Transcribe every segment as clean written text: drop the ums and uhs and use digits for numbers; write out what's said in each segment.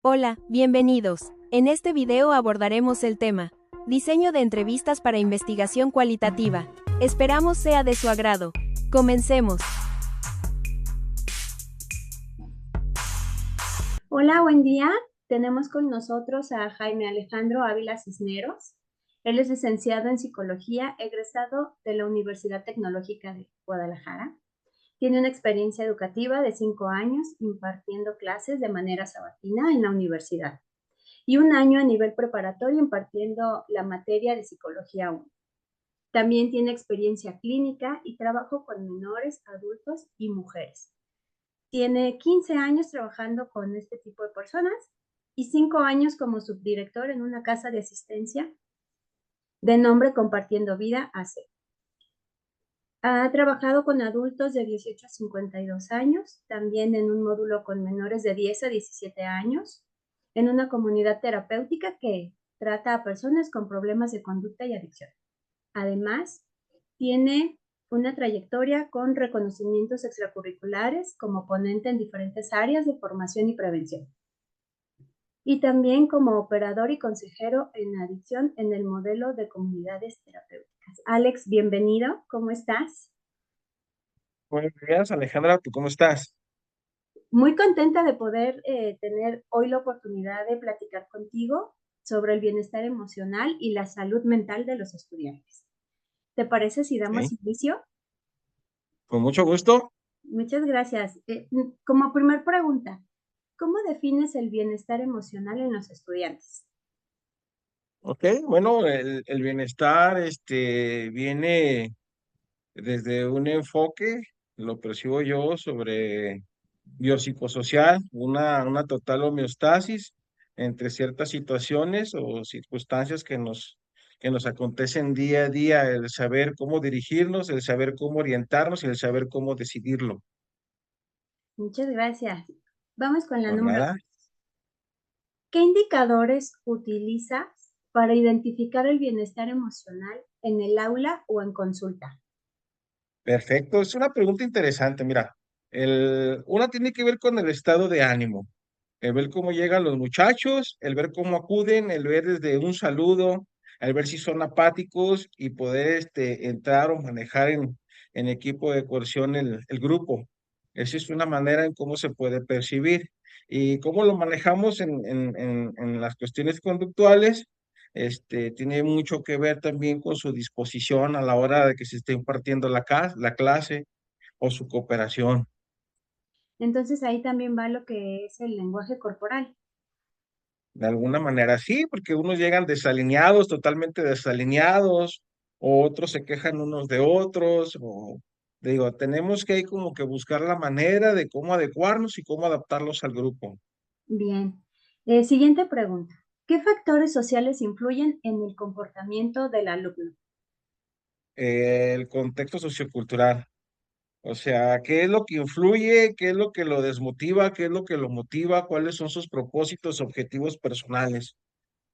Hola, bienvenidos. En este video abordaremos el tema diseño de entrevistas para investigación cualitativa. Esperamos sea de su agrado. Comencemos. Hola, buen día. Tenemos con nosotros a Jaime Alejandro Ávila Cisneros. Él es licenciado en psicología, egresado de la Universidad Tecnológica de Guadalajara. Tiene una experiencia educativa de 5 años impartiendo clases de manera sabatina en la universidad y 1 año a nivel preparatorio impartiendo la materia de psicología 1. También tiene experiencia clínica y trabajo con menores, adultos y mujeres. Tiene 15 años trabajando con este tipo de personas y 5 años como subdirector en una casa de asistencia de nombre Compartiendo Vida AC. Ha trabajado con adultos de 18 a 52 años, también en un módulo con menores de 10 a 17 años, en una comunidad terapéutica que trata a personas con problemas de conducta y adicción. Además, tiene una trayectoria con reconocimientos extracurriculares como ponente en diferentes áreas de formación y prevención. Y también como operador y consejero en adicción en el modelo de comunidades terapéuticas. Alex, bienvenido. ¿Cómo estás? Buenos días, Alejandra, ¿tú cómo estás? Muy contenta de poder tener hoy la oportunidad de platicar contigo sobre el bienestar emocional y la salud mental de los estudiantes. ¿Te parece si damos Sí, inicio? con mucho gusto. Muchas gracias. Como primer pregunta, ¿cómo defines el bienestar emocional en los estudiantes? Ok, bueno, el bienestar viene desde un enfoque, lo percibo yo, sobre biopsicosocial, una total homeostasis entre ciertas situaciones o circunstancias que nos acontecen día a día, el saber cómo dirigirnos, el saber cómo orientarnos y el saber cómo decidirlo. Muchas gracias. Vamos con la Por número nada. 2. ¿Qué indicadores utilizas para identificar el bienestar emocional en el aula o en consulta? Perfecto, es una pregunta interesante. Mira, una tiene que ver con el estado de ánimo, el ver cómo llegan los muchachos, el ver cómo acuden, el ver desde un saludo, el ver si son apáticos y poder entrar o manejar en equipo de coerción el grupo. Esa es una manera en cómo se puede percibir. Y cómo lo manejamos en las cuestiones conductuales, tiene mucho que ver también con su disposición a la hora de que se esté impartiendo la clase o su cooperación. Entonces ahí también va lo que es el lenguaje corporal. De alguna manera sí, porque unos llegan desalineados, totalmente desalineados, o otros se quejan unos de otros, o digo, tenemos que ahí como que buscar la manera de cómo adecuarnos y cómo adaptarlos al grupo. Bien. Siguiente pregunta. ¿Qué factores sociales influyen en el comportamiento del alumno? El contexto sociocultural. O sea, ¿qué es lo que influye? ¿Qué es lo que lo desmotiva? ¿Qué es lo que lo motiva? ¿Cuáles son sus propósitos, objetivos personales?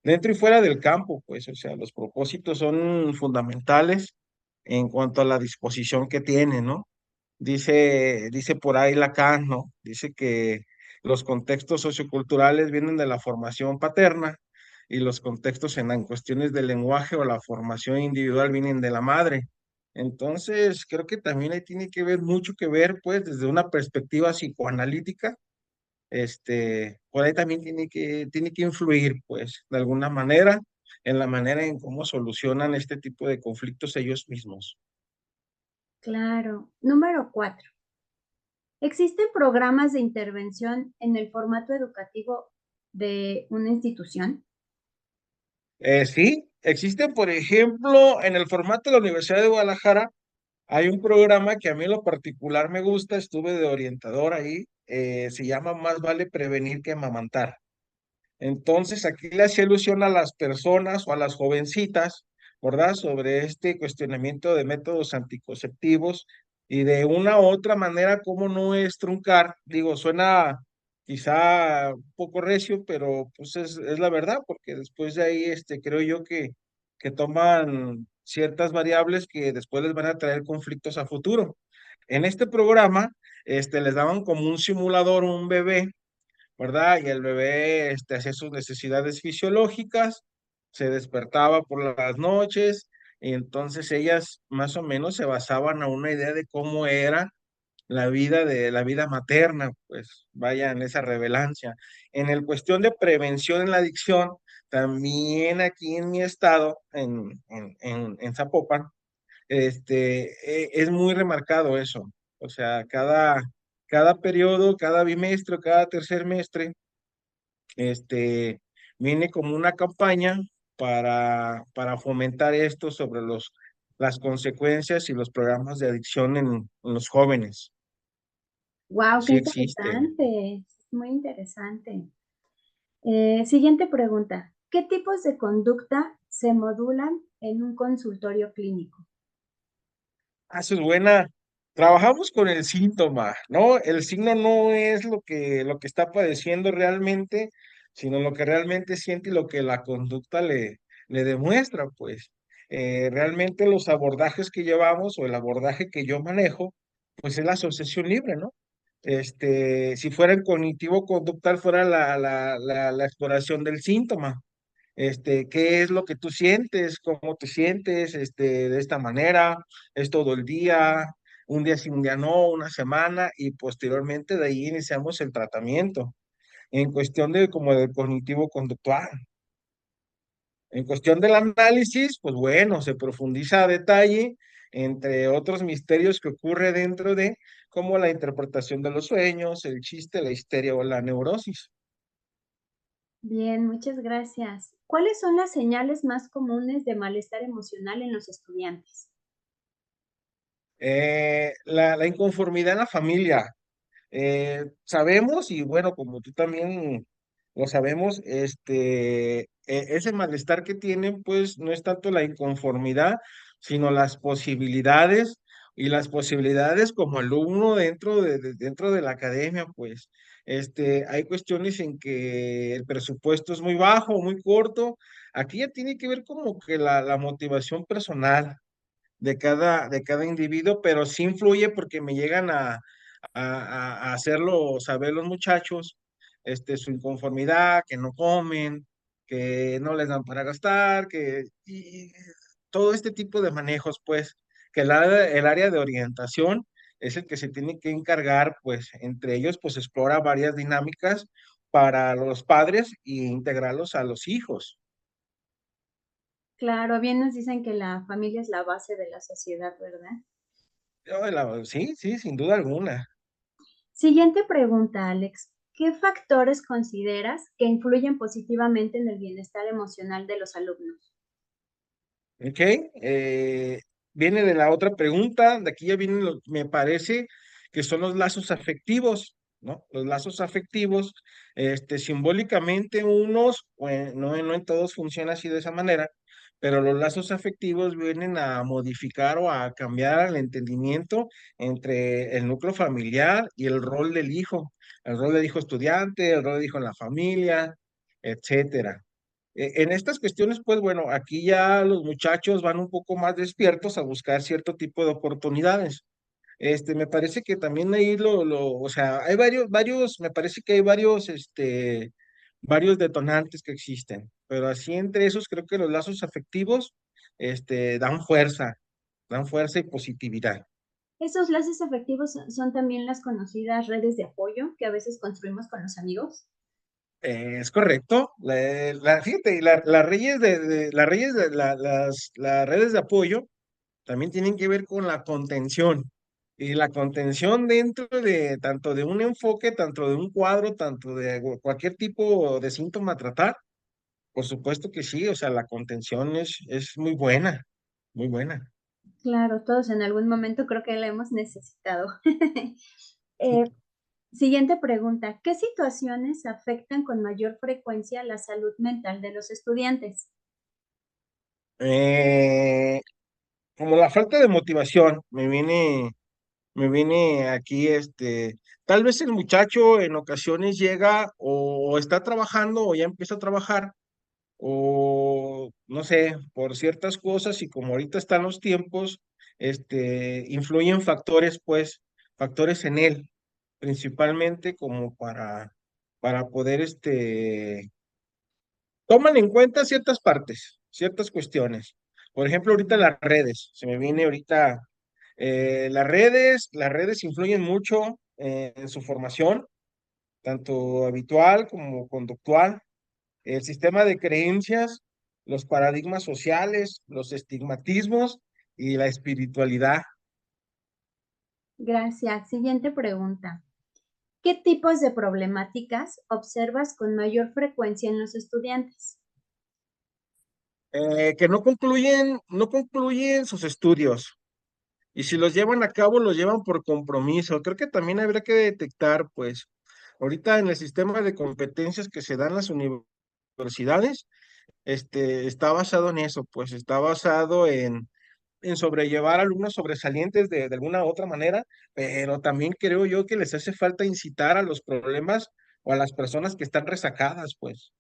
Dentro y fuera del campo, pues, o sea, los propósitos son fundamentales en cuanto a la disposición que tiene, ¿no? Dice por ahí Lacan, ¿no? Dice que los contextos socioculturales vienen de la formación paterna y los contextos en cuestiones del lenguaje o la formación individual vienen de la madre. Entonces, creo que también ahí tiene que ver mucho que ver, pues, desde una perspectiva psicoanalítica, por ahí también tiene que influir, pues, de alguna manera, en la manera en cómo solucionan este tipo de conflictos ellos mismos. Claro. Número 4. ¿Existen programas de intervención en el formato educativo de una institución? Sí, existen, por ejemplo, en el formato de la Universidad de Guadalajara, hay un programa que a mí en lo particular me gusta, estuve de orientador ahí, se llama Más vale prevenir que amamantar. Entonces, aquí le hacía ilusión a las personas o a las jovencitas, ¿verdad? Sobre este cuestionamiento de métodos anticonceptivos y de una u otra manera, cómo no es truncar. Digo, suena quizá un poco recio, pero pues es la verdad, porque después de ahí, creo yo que toman ciertas variables que después les van a traer conflictos a futuro. En este programa, les daban como un simulador, un bebé, ¿verdad? Y el bebé hacía sus necesidades fisiológicas, se despertaba por las noches, y entonces ellas más o menos se basaban a una idea de cómo era la vida materna, pues vaya en esa revelancia. En el cuestión de prevención en la adicción, también aquí en mi estado, en Zapopan, es muy remarcado eso. O sea, cada periodo, cada bimestre, cada tercer mestre, este, viene como una campaña para fomentar esto sobre las consecuencias y los programas de adicción en los jóvenes. Wow, qué Sí existe. interesante, es muy interesante. Siguiente pregunta. ¿Qué tipos de conducta se modulan en un consultorio clínico? Ah, eso es buena. Trabajamos con el síntoma, ¿no? El signo no es lo que está padeciendo realmente, sino lo que realmente siente y lo que la conducta le demuestra, pues. Realmente los abordajes que llevamos o el abordaje que yo manejo, pues es la asociación libre, ¿no? Si fuera el cognitivo-conductal, fuera la exploración del síntoma. ¿Qué es lo que tú sientes? ¿Cómo te sientes? De esta manera, es todo el día, un día sí, un día no, una semana, y posteriormente de ahí iniciamos el tratamiento. En cuestión de como del cognitivo conductual. En cuestión del análisis, pues bueno, se profundiza a detalle, entre otros misterios que ocurre dentro de, como la interpretación de los sueños, el chiste, la histeria o la neurosis. Bien, muchas gracias. ¿Cuáles son las señales más comunes de malestar emocional en los estudiantes? La inconformidad en la familia. Sabemos, y bueno, como tú también lo sabemos, ese malestar que tienen, pues no es tanto la inconformidad, sino las posibilidades, y las posibilidades como alumno dentro de la academia, pues, hay cuestiones en que el presupuesto es muy bajo, muy corto. Aquí ya tiene que ver como que la motivación personal de cada individuo, pero sí influye porque me llegan a hacerlo saber los muchachos, su inconformidad, que no comen, que no les dan para gastar, y todo este tipo de manejos, pues, que el área de orientación es el que se tiene que encargar, pues, entre ellos, pues, explora varias dinámicas para los padres e integrarlos a los hijos. Claro, bien nos dicen que la familia es la base de la sociedad, ¿verdad? Sí, sí, sin duda alguna. Siguiente pregunta, Alex. ¿Qué factores consideras que influyen positivamente en el bienestar emocional de los alumnos? Ok, viene de la otra pregunta, de aquí ya vienen, me parece que son los lazos afectivos, ¿no? Los lazos afectivos, simbólicamente unos, bueno, no en todos funciona así de esa manera, pero los lazos afectivos vienen a modificar o a cambiar el entendimiento entre el núcleo familiar y el rol del hijo estudiante, el rol del hijo en la familia, etcétera. En estas cuestiones, pues bueno, aquí ya los muchachos van un poco más despiertos a buscar cierto tipo de oportunidades. Me parece que también ahí o sea, hay me parece que hay varios detonantes que existen, pero así entre esos creo que los lazos afectivos, dan fuerza y positividad. ¿Esos lazos afectivos son también las conocidas redes de apoyo que a veces construimos con los amigos? Es correcto. Fíjate, las redes las redes de apoyo también tienen que ver con la contención. Y la contención dentro de tanto de un enfoque, tanto de un cuadro, tanto de cualquier tipo de síntoma a tratar, por supuesto que sí, o sea, la contención es muy buena, muy buena. Claro, todos en algún momento creo que la hemos necesitado. Eh, Siguiente pregunta. ¿Qué situaciones afectan con mayor frecuencia la salud mental de los estudiantes? Eh, Como la falta de motivación, me viene aquí, tal vez el muchacho en ocasiones llega o está trabajando o ya empieza a trabajar o no sé, por ciertas cosas y como ahorita están los tiempos, influyen factores, pues, factores en él, principalmente como para poder, toman en cuenta ciertas partes, ciertas cuestiones. Por ejemplo, ahorita las redes, se me viene ahorita, las redes influyen mucho en su formación, tanto habitual como conductual. El sistema de creencias, los paradigmas sociales, los estigmatismos y la espiritualidad. Gracias. Siguiente pregunta. ¿Qué tipos de problemáticas observas con mayor frecuencia en los estudiantes? Que no concluyen sus estudios. Y si los llevan a cabo, los llevan por compromiso. Creo que también habría que detectar, pues, ahorita en el sistema de competencias que se dan en las universidades, está basado en eso, pues, está basado en sobrellevar alumnos sobresalientes de alguna otra manera, pero también creo yo que les hace falta incitar a los problemas o a las personas que están resacadas, pues.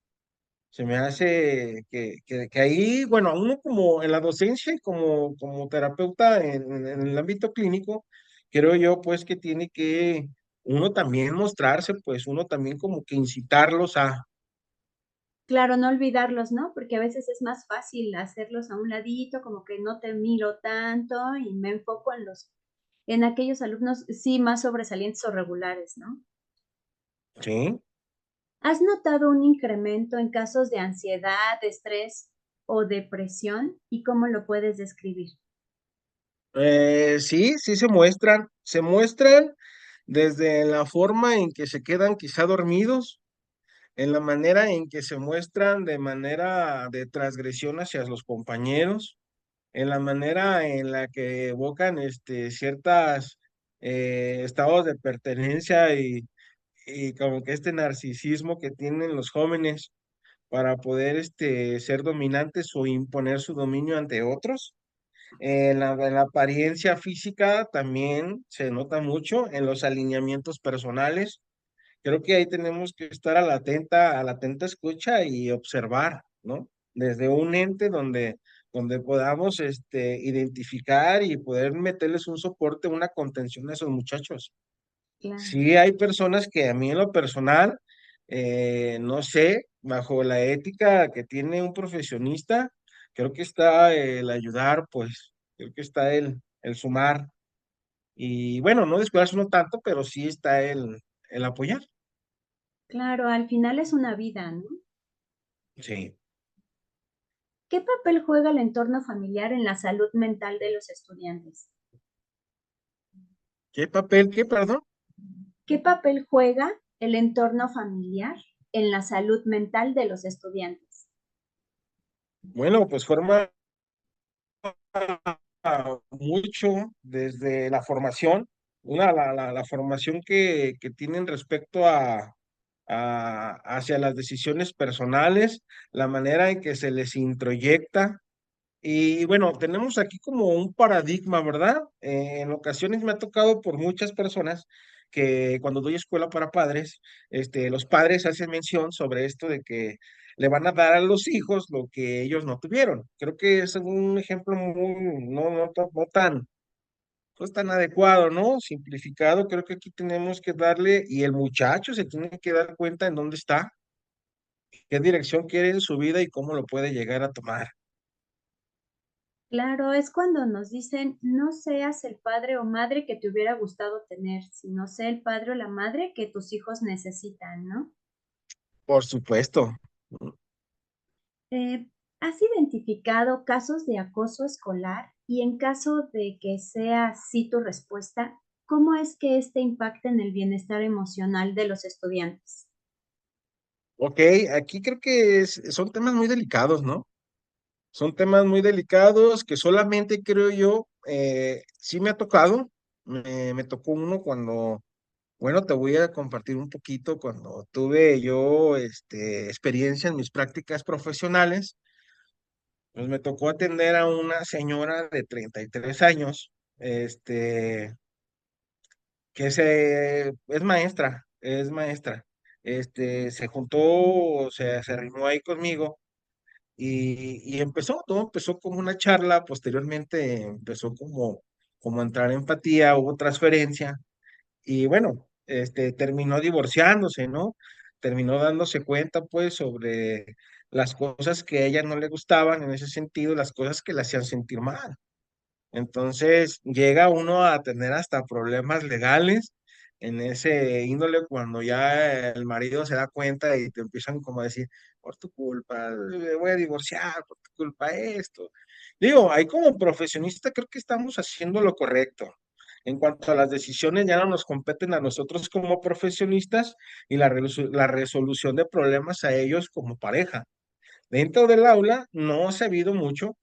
Se me hace que ahí, bueno, a uno como en la docencia y como terapeuta en el ámbito clínico, creo yo pues que tiene que uno también mostrarse, pues uno también como que incitarlos a, Claro, no olvidarlos, ¿no? Porque a veces es más fácil hacerlos a un ladito, como que no te miro tanto y me enfoco en aquellos alumnos, sí, más sobresalientes o regulares, ¿no? ¿sí? ¿Has notado un incremento en casos de ansiedad, estrés o depresión? ¿Y cómo lo puedes describir? Sí, sí se muestran desde la forma en que se quedan quizá dormidos, en la manera en que se muestran de manera de transgresión hacia los compañeros, en la manera en la que evocan ciertas estados de pertenencia y como que este narcisismo que tienen los jóvenes para poder ser dominantes o imponer su dominio ante otros. En la apariencia física también se nota mucho, en los alineamientos personales. Creo que ahí tenemos que estar a la atenta escucha y observar, ¿no? Desde un ente donde podamos identificar y poder meterles un soporte, una contención a esos muchachos. Claro. Sí hay personas que a mí en lo personal, no sé, bajo la ética que tiene un profesionista, creo que está el ayudar, pues, creo que está el sumar. Y bueno, no descuidarse uno tanto, pero sí está el apoyar. Claro, al final es una vida, ¿no? Sí. ¿Qué papel juega el entorno familiar en la salud mental de los estudiantes? ¿Qué papel? ¿Qué, perdón? ¿Qué papel juega el entorno familiar en la salud mental de los estudiantes? Bueno, pues forma mucho desde la formación, la formación que tienen respecto hacia las decisiones personales, la manera en que se les introyecta. Y bueno, tenemos aquí como un paradigma, ¿verdad? En ocasiones me ha tocado por muchas personas que cuando doy escuela para padres, los padres hacen mención sobre esto de que le van a dar a los hijos lo que ellos no tuvieron. Creo que es un ejemplo muy, no tan, pues tan adecuado, ¿no? Simplificado, creo que aquí tenemos que darle, y el muchacho se tiene que dar cuenta en dónde está, qué dirección quiere en su vida y cómo lo puede llegar a tomar. Claro, es cuando nos dicen, no seas el padre o madre que te hubiera gustado tener, sino sé el padre o la madre que tus hijos necesitan, ¿no? Por supuesto. Eh, ¿Has identificado casos de acoso escolar? Y en caso de que sea así tu respuesta, ¿cómo es que este impacta en el bienestar emocional de los estudiantes? Ok, aquí creo que son temas muy delicados, ¿no? Son temas muy delicados que solamente creo yo, sí me ha tocado, me tocó uno cuando, bueno, te voy a compartir un poquito cuando tuve yo, experiencia en mis prácticas profesionales, pues me tocó atender a una señora de 33 años, este, es maestra, se juntó, o sea, se arrimó ahí conmigo. Y todo empezó como una charla, posteriormente empezó como a entrar empatía, hubo transferencia, y bueno, terminó divorciándose, ¿no? terminó dándose cuenta pues sobre las cosas que a ella no le gustaban, en ese sentido, las cosas que le hacían sentir mal. Entonces llega uno a tener hasta problemas legales en ese índole cuando ya el marido se da cuenta y te empiezan como a decir, por tu culpa, me voy a divorciar, por tu culpa esto. Digo, ahí como profesionista creo que estamos haciendo lo correcto. En cuanto a las decisiones, ya no nos competen a nosotros como profesionistas y la resolución de problemas a ellos como pareja. Dentro del aula no se ha habido mucho,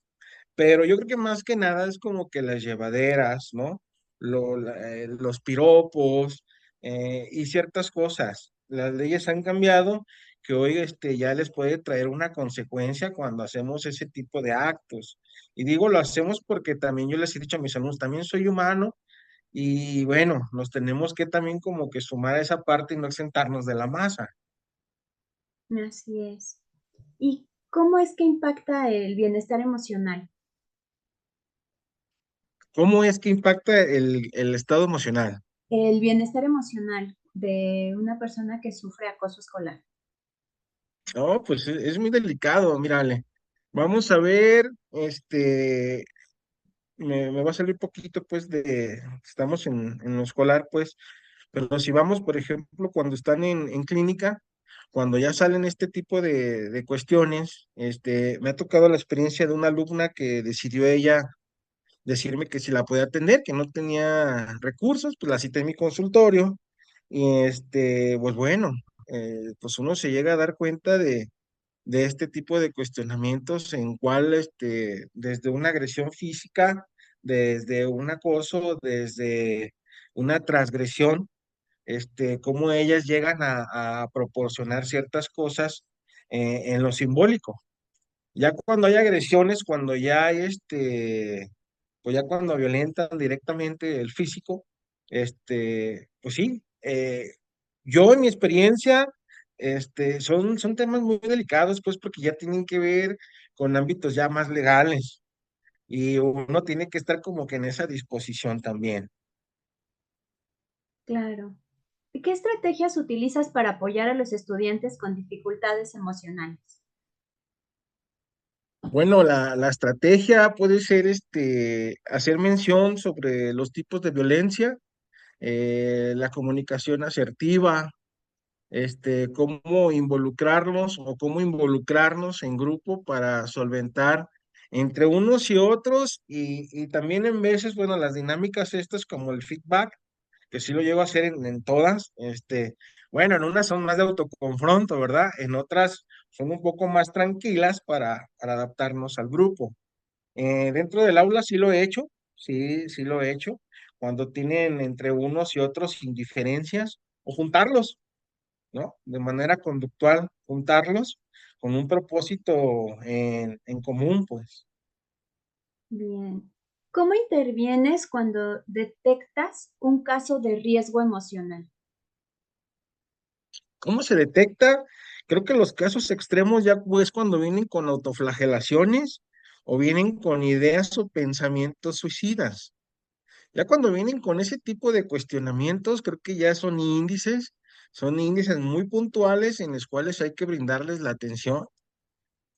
pero yo creo que más que nada es como que las llevaderas, ¿no? Los piropos y ciertas cosas. Las leyes han cambiado, que hoy ya les puede traer una consecuencia cuando hacemos ese tipo de actos. Y digo, lo hacemos porque también yo les he dicho a mis alumnos, también soy humano y bueno, nos tenemos que también como que sumar a esa parte y no exentarnos de la masa. Así es. ¿Y cómo es que impacta el bienestar emocional? ¿Cómo es que impacta el estado emocional? El bienestar emocional de una persona que sufre acoso escolar. No, pues es muy delicado, mírale. Vamos a ver, me va a salir poquito, pues, estamos en lo escolar, pues, pero si vamos, por ejemplo, cuando están en clínica, cuando ya salen este tipo de cuestiones, me ha tocado la experiencia de una alumna que decidió ella decirme que si la podía atender, que no tenía recursos, pues la cité en mi consultorio, y pues bueno, pues uno se llega a dar cuenta de este tipo de cuestionamientos en cual desde una agresión física, desde un acoso, desde una transgresión, cómo ellas llegan a proporcionar ciertas cosas en lo simbólico. Ya cuando hay agresiones, cuando ya hay pues ya cuando violentan directamente el físico, pues sí, yo en mi experiencia, son temas muy delicados, pues porque ya tienen que ver con ámbitos ya más legales y uno tiene que estar como que en esa disposición también. Claro. ¿Y qué estrategias utilizas para apoyar a los estudiantes con dificultades emocionales? Bueno, la estrategia puede ser hacer mención sobre los tipos de violencia, la comunicación asertiva, cómo involucrarlos o cómo involucrarnos en grupo para solventar entre unos y otros y también en veces, bueno, las dinámicas estas como el feedback, que sí lo llevo a hacer en todas, bueno, en unas son más de autoconfronto, ¿verdad? En otras son un poco más tranquilas para adaptarnos al grupo. Dentro del aula sí lo he hecho, sí lo he hecho, cuando tienen entre unos y otros indiferencias o juntarlos, ¿no? De manera conductual, juntarlos con un propósito en común, pues. Bien. ¿Cómo intervienes cuando detectas un caso de riesgo emocional? ¿Cómo se detecta? Creo que los casos extremos ya pues cuando vienen con autoflagelaciones o vienen con ideas o pensamientos suicidas. Ya cuando vienen con ese tipo de cuestionamientos, creo que ya son índices muy puntuales en los cuales hay que brindarles la atención.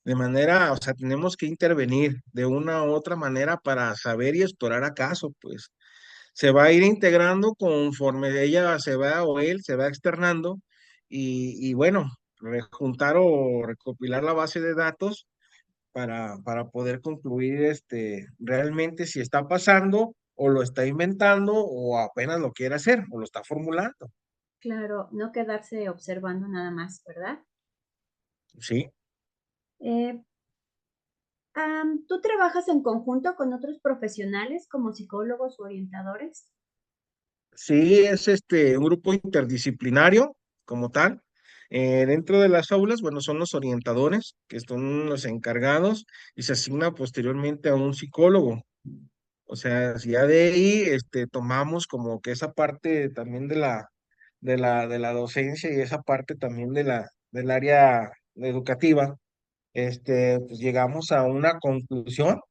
De manera, o sea, tenemos que intervenir de una u otra manera para saber y explorar acaso, pues se va a ir integrando conforme ella se va o él se va externando y bueno, juntar o recopilar la base de datos para poder concluir realmente si está pasando o lo está inventando o apenas lo quiere hacer o lo está formulando. Claro, no quedarse observando nada más, ¿verdad? Sí, Eh, ¿Tú trabajas en conjunto con otros profesionales como psicólogos o orientadores? sí, es un grupo interdisciplinario como tal. Dentro de las aulas, bueno, son los orientadores, que son los encargados, y se asigna posteriormente a un psicólogo. O sea, si ya de ahí tomamos como que esa parte también de la docencia y esa parte también del área educativa, pues llegamos a una conclusión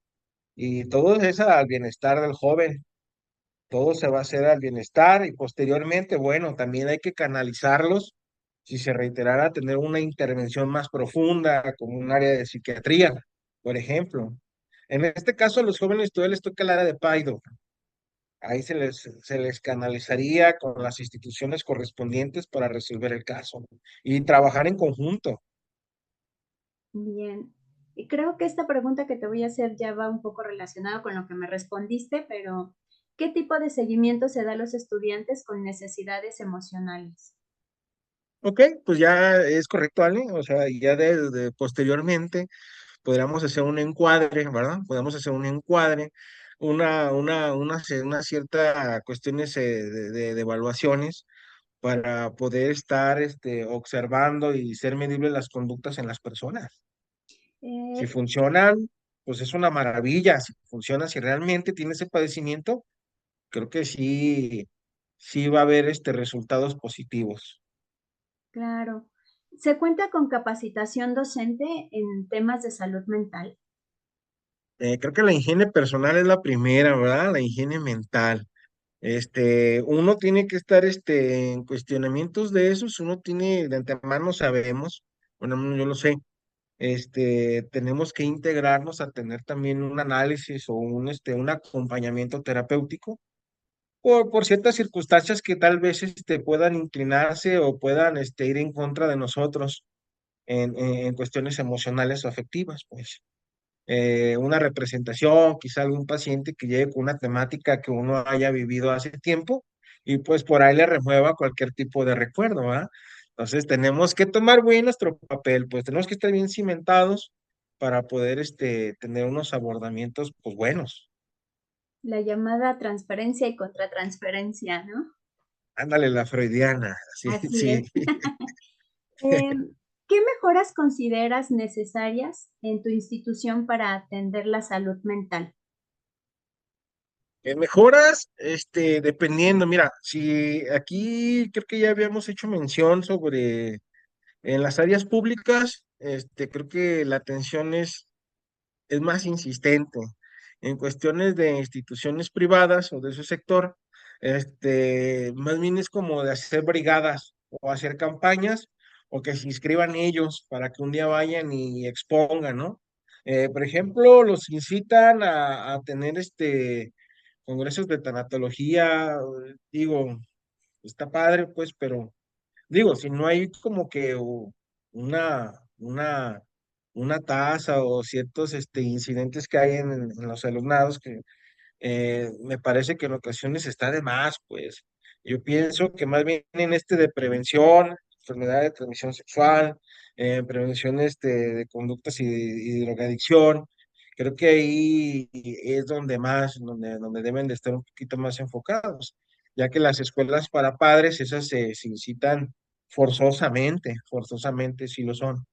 y todo es al bienestar del joven, todo se va a hacer al bienestar y posteriormente, bueno, también hay que canalizarlos si se reiterara tener una intervención más profunda, como un área de psiquiatría, por ejemplo. En este caso, a los jóvenes todavía les toca el área de PAIDO. Ahí se les canalizaría con las instituciones correspondientes para resolver el caso y trabajar en conjunto. Bien. Y creo que esta pregunta que te voy a hacer ya va un poco relacionada con lo que me respondiste, pero ¿qué tipo de seguimiento se da a los estudiantes con necesidades emocionales? Ok, pues ya es correcto, Ale. O sea, ya posteriormente podríamos hacer un encuadre, ¿verdad? Podemos hacer un encuadre, una cierta cuestiones de evaluaciones para poder estar observando y ser medibles las conductas en las personas. Si Eh, funcionan, pues es una maravilla. Si funciona, si realmente tiene ese padecimiento, creo que sí, sí va a haber resultados positivos. claro. ¿Se cuenta con capacitación docente en temas de salud mental? Creo que la higiene personal es la primera, ¿verdad? La higiene mental. Uno tiene que estar en cuestionamientos de esos, uno tiene, de antemano sabemos, bueno, yo lo sé, tenemos que integrarnos a tener también un análisis o un acompañamiento terapéutico por ciertas circunstancias que tal vez puedan inclinarse o puedan ir en contra de nosotros en cuestiones emocionales o afectivas, pues. Una representación, quizá algún paciente que llegue con una temática que uno haya vivido hace tiempo y pues por ahí le remueva cualquier tipo de recuerdo, ¿verdad? Entonces tenemos que tomar bien nuestro papel, pues tenemos que estar bien cimentados para poder tener unos abordamientos pues buenos. La llamada transferencia y contratransferencia, ¿no? Ándale, la freudiana, sí, Así sí. es. ¿Qué mejoras consideras necesarias en tu institución para atender la salud mental? Mejoras, dependiendo, mira, si aquí creo que ya habíamos hecho mención sobre en las áreas públicas, creo que la atención es más insistente. En cuestiones de instituciones privadas o de su sector, más bien es como de hacer brigadas o hacer campañas o que se inscriban ellos para que un día vayan y expongan, ¿no? Por ejemplo, los incitan a tener congresos de tanatología, digo, está padre, pues, pero digo, si no hay como que una, una, una tasa o ciertos incidentes que hay en los alumnados que me parece que en ocasiones está de más, pues. Yo pienso que más bien en de prevención, enfermedad de transmisión sexual, prevención de conductas y drogadicción, creo que ahí es donde más, donde deben de estar un poquito más enfocados, ya que las escuelas para padres, esas se incitan forzosamente sí lo son.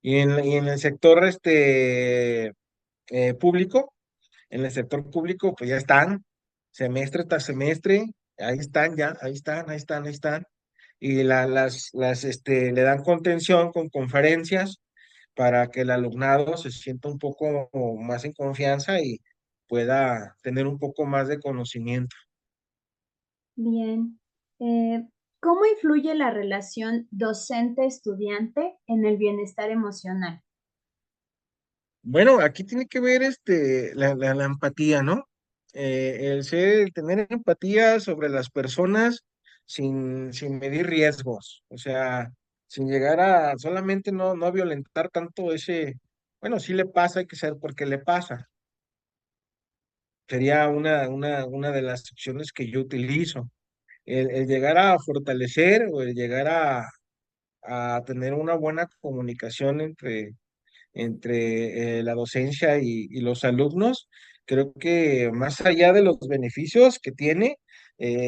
Y en el sector público, en el sector público, pues ya están, semestre tras semestre, ahí están ya, ahí están. Y le dan contención con conferencias para que el alumnado se sienta un poco más en confianza y pueda tener un poco más de conocimiento. Bien. Eh, ¿Cómo influye la relación docente-estudiante en el bienestar emocional? Bueno, aquí tiene que ver la empatía, ¿no? El tener empatía sobre las personas sin medir riesgos, o sea, sin llegar a solamente no violentar tanto bueno, sí le pasa, hay que saber por qué le pasa. Sería una de las opciones que yo utilizo. El llegar a fortalecer o el llegar a tener una buena comunicación entre la docencia y los alumnos, creo que más allá de los beneficios que tiene,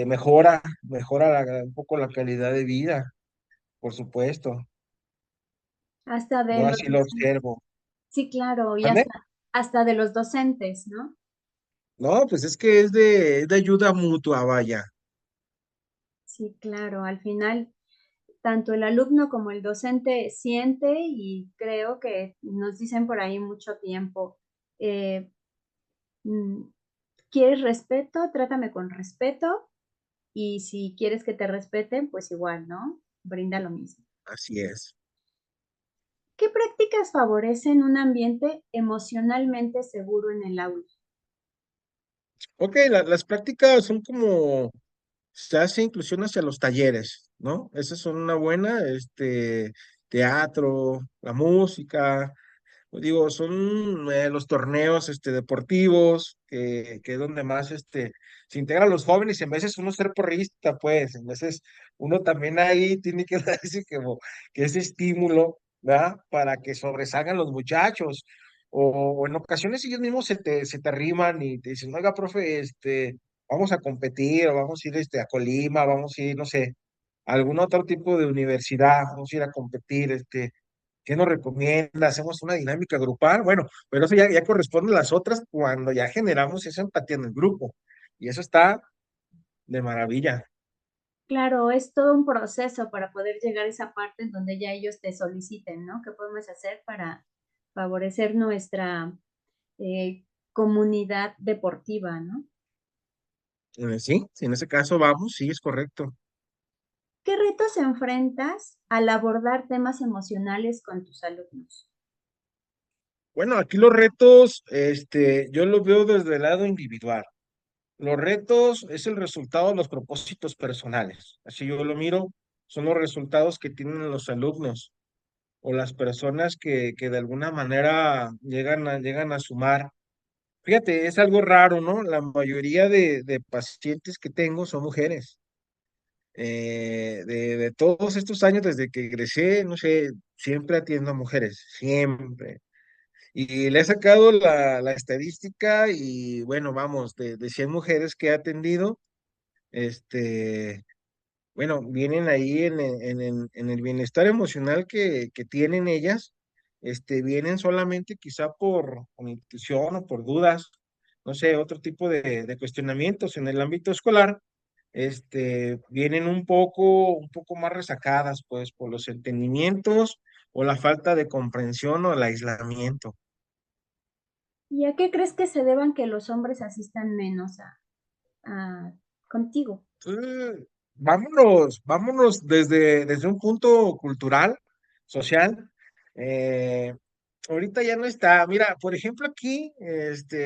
mejora un poco la calidad de vida, por supuesto. Hasta de Yo los así lo docentes. observo. Sí, claro, y ¿Mande? hasta de los docentes, ¿no? No, pues es que es de ayuda mutua, vaya. Sí, claro, al final tanto el alumno como el docente siente y creo que nos dicen por ahí mucho tiempo, eh, mm, ¿quieres respeto? Trátame con respeto y si quieres que te respeten, pues igual, ¿no? brinda lo mismo. Así es. ¿Qué prácticas favorecen un ambiente emocionalmente seguro en el aula? Ok, las prácticas son como, se hace inclusión hacia los talleres, ¿no? Esas son una buena, teatro, la música, digo, son los torneos deportivos, que es donde más se integran los jóvenes, y en veces uno ser porrista, pues, en veces uno también ahí tiene que dar que ese estímulo, ¿verdad? Para que sobresalgan los muchachos, o en ocasiones ellos mismos se te arriman y te dicen, oiga, profe, vamos a competir, o vamos a ir a Colima, vamos a ir, no sé, a algún otro tipo de universidad, vamos a ir a competir, ¿qué nos recomienda? Hacemos una dinámica grupal. Bueno, pero eso ya corresponde a las otras cuando ya generamos esa empatía en el grupo. Y eso está de maravilla. Claro, es todo un proceso para poder llegar a esa parte en donde ya ellos te soliciten, ¿no? ¿Qué podemos hacer para favorecer nuestra comunidad deportiva, ¿no? Sí, sí, en ese caso vamos, sí, es correcto. ¿Qué retos enfrentas al abordar temas emocionales con tus alumnos? Bueno, aquí los retos, yo los veo desde el lado individual. Los retos es el resultado de los propósitos personales. Así yo lo miro, son los resultados que tienen los alumnos o las personas que de alguna manera llegan a sumar. Fíjate, es algo raro, ¿no? La mayoría de pacientes que tengo son mujeres. De todos estos años, desde que egresé, no sé, siempre atiendo a mujeres, siempre. Y le he sacado la estadística y bueno, vamos, de 100 mujeres que he atendido, este, bueno, vienen ahí en el bienestar emocional que tienen ellas, vienen solamente quizá por intuición o por dudas, no sé, otro tipo de cuestionamientos en el ámbito escolar, vienen un poco más resacadas, pues, por los entendimientos o la falta de comprensión o el aislamiento. ¿Y a qué crees que se deban que los hombres asistan menos a contigo? Vámonos desde un punto cultural, social. eh, Ahorita ya no está. Mira, por ejemplo, aquí,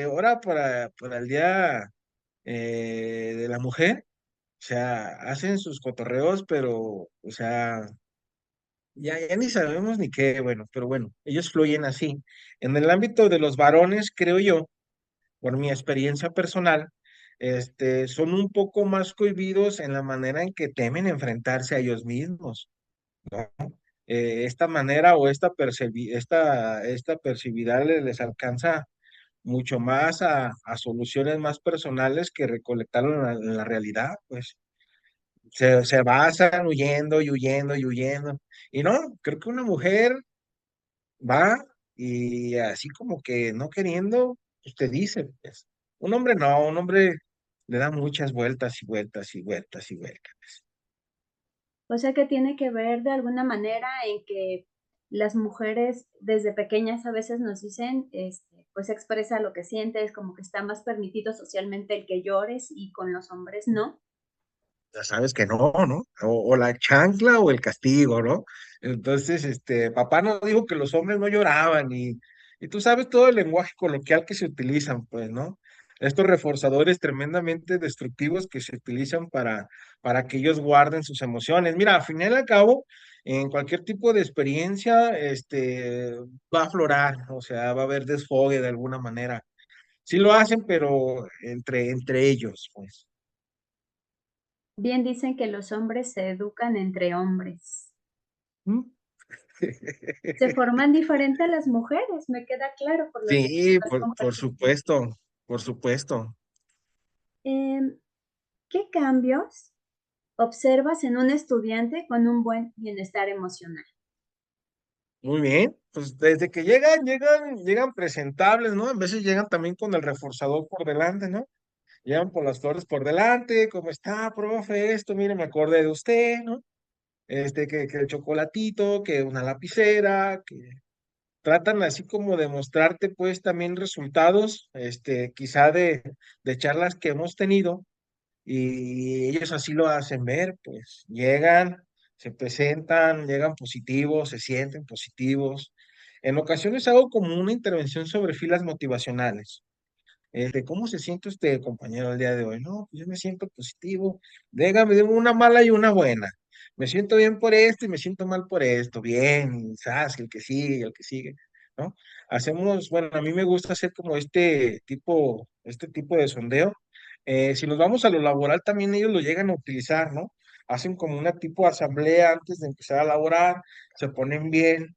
ahora para el Día de la Mujer, o sea, hacen sus cotorreos, pero, o sea, ya ni sabemos ni qué, bueno, pero bueno, ellos fluyen así. En el ámbito de los varones, creo yo, por mi experiencia personal, son un poco más cohibidos en la manera en que temen enfrentarse a ellos mismos, ¿no? Esta manera o esta percibida les alcanza mucho más a soluciones más personales que recolectarlo en la realidad, pues se basan huyendo y huyendo y huyendo. Y no, creo que una mujer va y así como que no queriendo, pues te dice, pues. Un hombre no, un hombre le da muchas vueltas y vueltas y vueltas y vueltas. O sea, que tiene que ver de alguna manera en que las mujeres desde pequeñas a veces nos dicen, pues expresa lo que sientes, como que está más permitido socialmente el que llores y con los hombres no. Ya sabes que no, ¿no? O la chancla o el castigo, ¿no? Entonces, papá nos dijo que los hombres no lloraban y tú sabes todo el lenguaje coloquial que se utilizan, pues, ¿no? Estos reforzadores tremendamente destructivos que se utilizan para que ellos guarden sus emociones. Mira, al final y al cabo, en cualquier tipo de experiencia, va a aflorar, o sea, va a haber desfogue de alguna manera. Sí lo hacen, pero entre ellos, pues. Bien dicen que los hombres se educan entre hombres. ¿Mm? Se forman diferente a las mujeres, me queda claro por lo que Sí, has por compartido. supuesto, por supuesto. Em, ¿Qué cambios observas en un estudiante con un buen bienestar emocional? Muy bien. Pues desde que llegan presentables, ¿no? A veces llegan también con el reforzador por delante, ¿no? Llegan por las flores por delante, ¿cómo está, profe? Esto, mire, me acordé de usted, ¿no? Que el chocolatito, que una lapicera, que tratan así como de mostrarte, pues, también resultados, quizá de charlas que hemos tenido, y ellos así lo hacen ver, pues, llegan. Se presentan, llegan positivos, se sienten positivos. En ocasiones hago como una intervención sobre filas motivacionales. ¿Cómo se siente usted, compañero, el día de hoy? No, pues yo me siento positivo. Déjame una mala y una buena. Me siento bien por esto y me siento mal por esto. Bien, ¿sabes? El que sigue y el que sigue, ¿no? Hacemos, bueno, a mí me gusta hacer como este tipo de sondeo. Si nos vamos a lo laboral, también ellos lo llegan a utilizar, ¿no? Hacen como una tipo de asamblea antes de empezar a laborar, se ponen bien,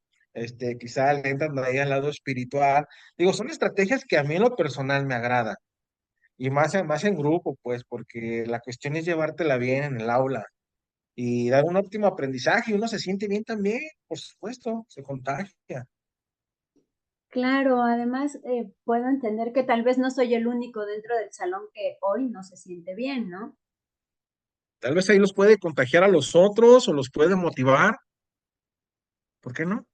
quizá le entran ahí al lado espiritual. Digo, son estrategias que a mí en lo personal me agradan. Y más en grupo, pues, porque la cuestión es llevártela bien en el aula y dar un óptimo aprendizaje. Y uno se siente bien también, por supuesto, se contagia. Claro, además puedo entender que tal vez no soy el único dentro del salón que hoy no se siente bien, ¿no? Tal vez ahí los puede contagiar a los otros o los puede motivar. ¿Por qué no?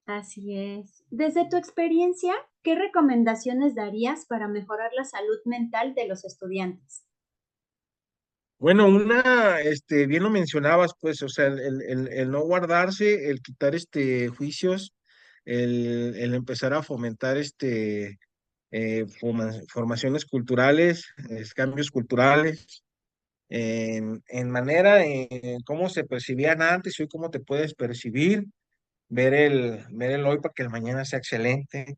Así es. Desde tu experiencia, ¿qué recomendaciones darías para mejorar la salud mental de los estudiantes? Bueno, bien lo mencionabas, pues, o sea, el no guardarse, el quitar juicios, el empezar a fomentar formaciones culturales, cambios culturales, en manera, en cómo se percibían antes y hoy cómo te puedes percibir, ver el hoy para que el mañana sea excelente.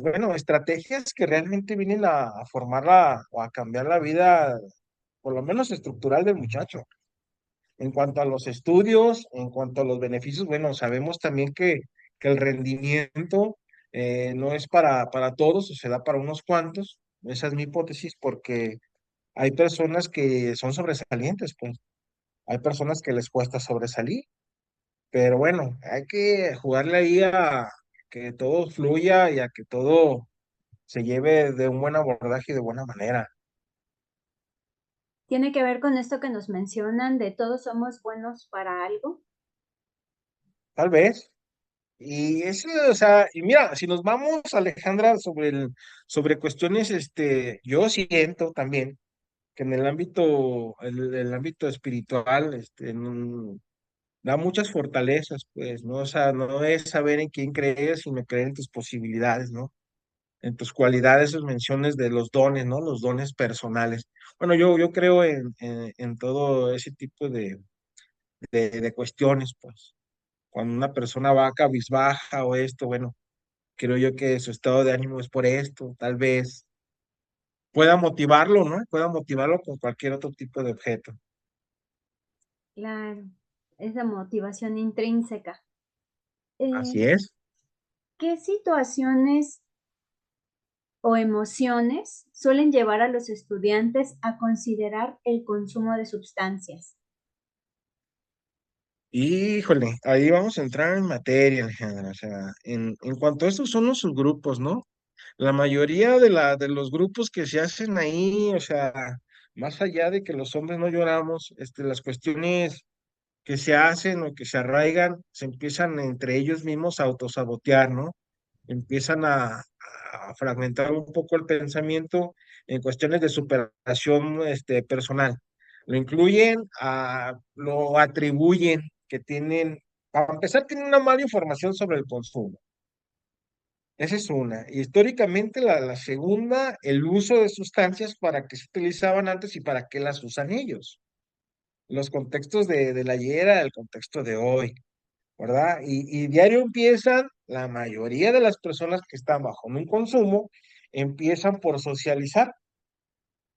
Bueno, estrategias que realmente vienen a formarla o a cambiar la vida, por lo menos estructural del muchacho. En cuanto a los estudios, en cuanto a los beneficios, bueno, sabemos también que el rendimiento no es para todos, o se da para unos cuantos. Esa es mi hipótesis, porque hay personas que son sobresalientes, pues. Hay personas que les cuesta sobresalir, pero bueno, hay que jugarle ahí a que todo fluya y a que todo se lleve de un buen abordaje y de buena manera. ¿Tiene que ver con esto que nos mencionan de todos somos buenos para algo? Tal vez. Y eso, o sea, y mira, si nos vamos, Alejandra, sobre cuestiones, yo siento también que en el ámbito espiritual, da muchas fortalezas, pues, ¿no? O sea, no es saber en quién creer, sino creer en tus posibilidades, ¿no? En tus cualidades, esas menciones de los dones, ¿no? Los dones personales. Bueno, yo creo en todo ese tipo de cuestiones, pues. Cuando una persona va cabizbaja o esto, bueno, creo yo que su estado de ánimo es por esto, tal vez pueda motivarlo, ¿no? Pueda motivarlo con cualquier otro tipo de objeto. Claro, esa motivación intrínseca. Eh, Así es. ¿Qué situaciones o emociones suelen llevar a los estudiantes a considerar el consumo de sustancias? Híjole, ahí vamos a entrar en materia, Alejandra. O sea, en cuanto a estos son los subgrupos, ¿no? La mayoría de los grupos que se hacen ahí, o sea, más allá de que los hombres no lloramos, las cuestiones que se hacen o que se arraigan, se empiezan entre ellos mismos a autosabotear, ¿no? Empiezan a fragmentar un poco el pensamiento en cuestiones de superación personal. Lo incluyen, lo atribuyen, que tienen, para empezar, tienen una mala información sobre el consumo. Esa es una. Y históricamente la segunda, el uso de sustancias, para qué se utilizaban antes y para qué las usan ellos. Los contextos del ayer al contexto de hoy, ¿verdad? Y diario empiezan, la mayoría de las personas que están bajo un consumo, empiezan por socializar,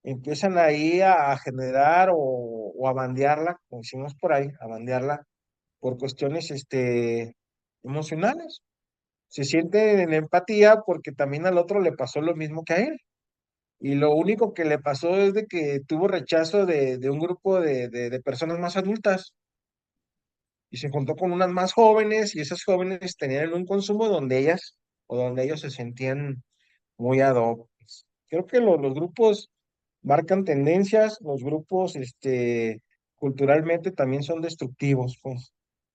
empiezan ahí a generar o a bandearla, como decimos por ahí, a bandearla por cuestiones emocionales. Se sienten en empatía porque también al otro le pasó lo mismo que a él. Y lo único que le pasó es de que tuvo rechazo de un grupo de personas más adultas y se juntó con unas más jóvenes y esas jóvenes tenían un consumo donde ellas o donde ellos se sentían muy ad hoc. Creo que los grupos marcan tendencias, los grupos culturalmente también son destructivos, pues,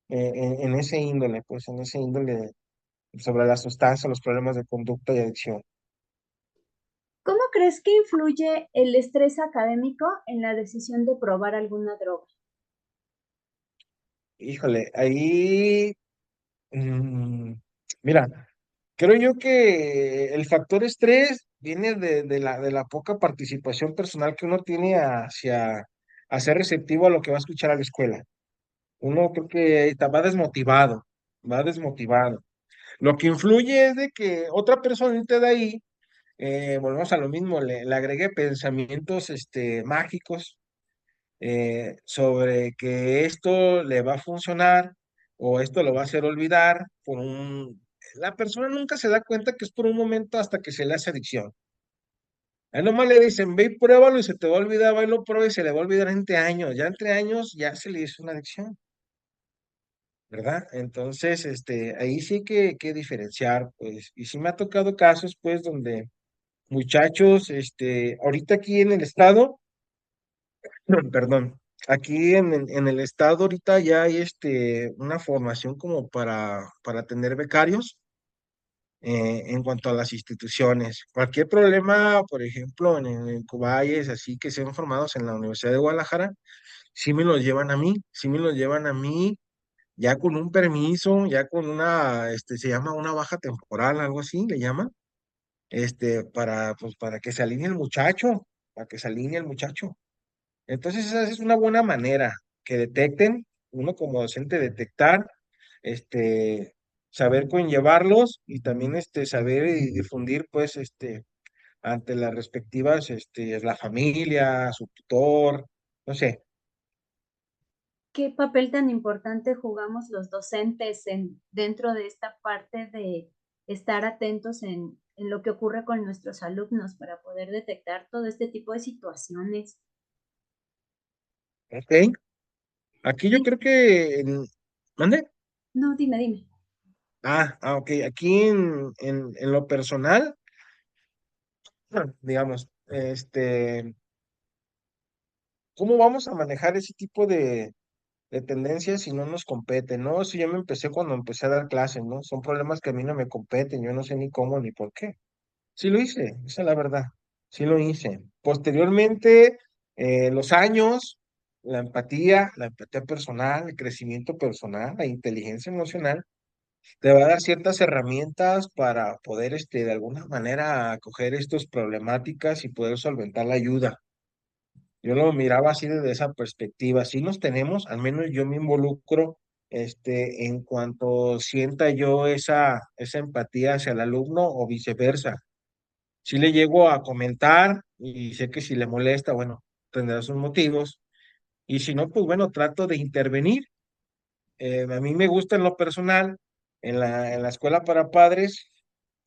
en ese índole, pues, en ese índole sobre la sustancia, los problemas de conducta y adicción. ¿Cómo crees que influye el estrés académico en la decisión de probar alguna droga? Híjole, ahí, mm, mira, creo yo que el factor estrés viene de la poca participación personal que uno tiene a ser receptivo a lo que va a escuchar a la escuela. Uno creo que va desmotivado, va desmotivado. Lo que influye es de que otra personita de ahí, volvemos a lo mismo, le agregue pensamientos mágicos sobre que esto le va a funcionar o esto lo va a hacer olvidar por un... La persona nunca se da cuenta que es por un momento hasta que se le hace adicción. A él nomás le dicen, ve y pruébalo y se te va a olvidar, va y lo prueba y se le va a olvidar entre años. Ya entre años ya se le hizo una adicción, ¿verdad? Entonces, ahí sí que diferenciar, pues, y sí me ha tocado casos, pues, donde muchachos, ahorita aquí en el estado, perdón, aquí en el estado ahorita ya hay una formación como para tener becarios en cuanto a las instituciones. Cualquier problema, por ejemplo, en Cubayes, así que sean formados en la Universidad de Guadalajara, sí me los llevan a mí, sí me los llevan a mí, ya con un permiso, ya con se llama una baja temporal, algo así le llaman, pues, para que se alinee el muchacho, para que se alinee el muchacho. Entonces, esa es una buena manera que detecten, uno como docente detectar, este, saber conllevarlos y también saber y difundir, pues, ante las respectivas, la familia, su tutor, no sé. ¿Qué papel tan importante jugamos los docentes dentro de esta parte de estar atentos en lo que ocurre con nuestros alumnos para poder detectar todo este tipo de situaciones? Ok. Aquí yo Sí, creo que, ¿mande? no, dime, dime. Ok. Aquí en lo personal, digamos, ¿cómo vamos a manejar ese tipo de tendencias si no nos compete, ¿no? Eso ya me empecé cuando empecé a dar clases, ¿no? Son problemas que a mí no me competen, yo no sé ni cómo ni por qué. Sí lo hice, esa es la verdad, sí lo hice. Posteriormente, los años, la empatía personal, el crecimiento personal, la inteligencia emocional, te va a dar ciertas herramientas para poder, de alguna manera, acoger estas problemáticas y poder solventar la ayuda. Yo lo miraba así desde esa perspectiva. Sí los tenemos, al menos yo me involucro, en cuanto sienta yo esa empatía hacia el alumno o viceversa. Sí le llego a comentar y sé que si le molesta, bueno, tendrá sus motivos. Y si no, pues bueno, trato de intervenir. A mí me gusta en lo personal, en la escuela para padres,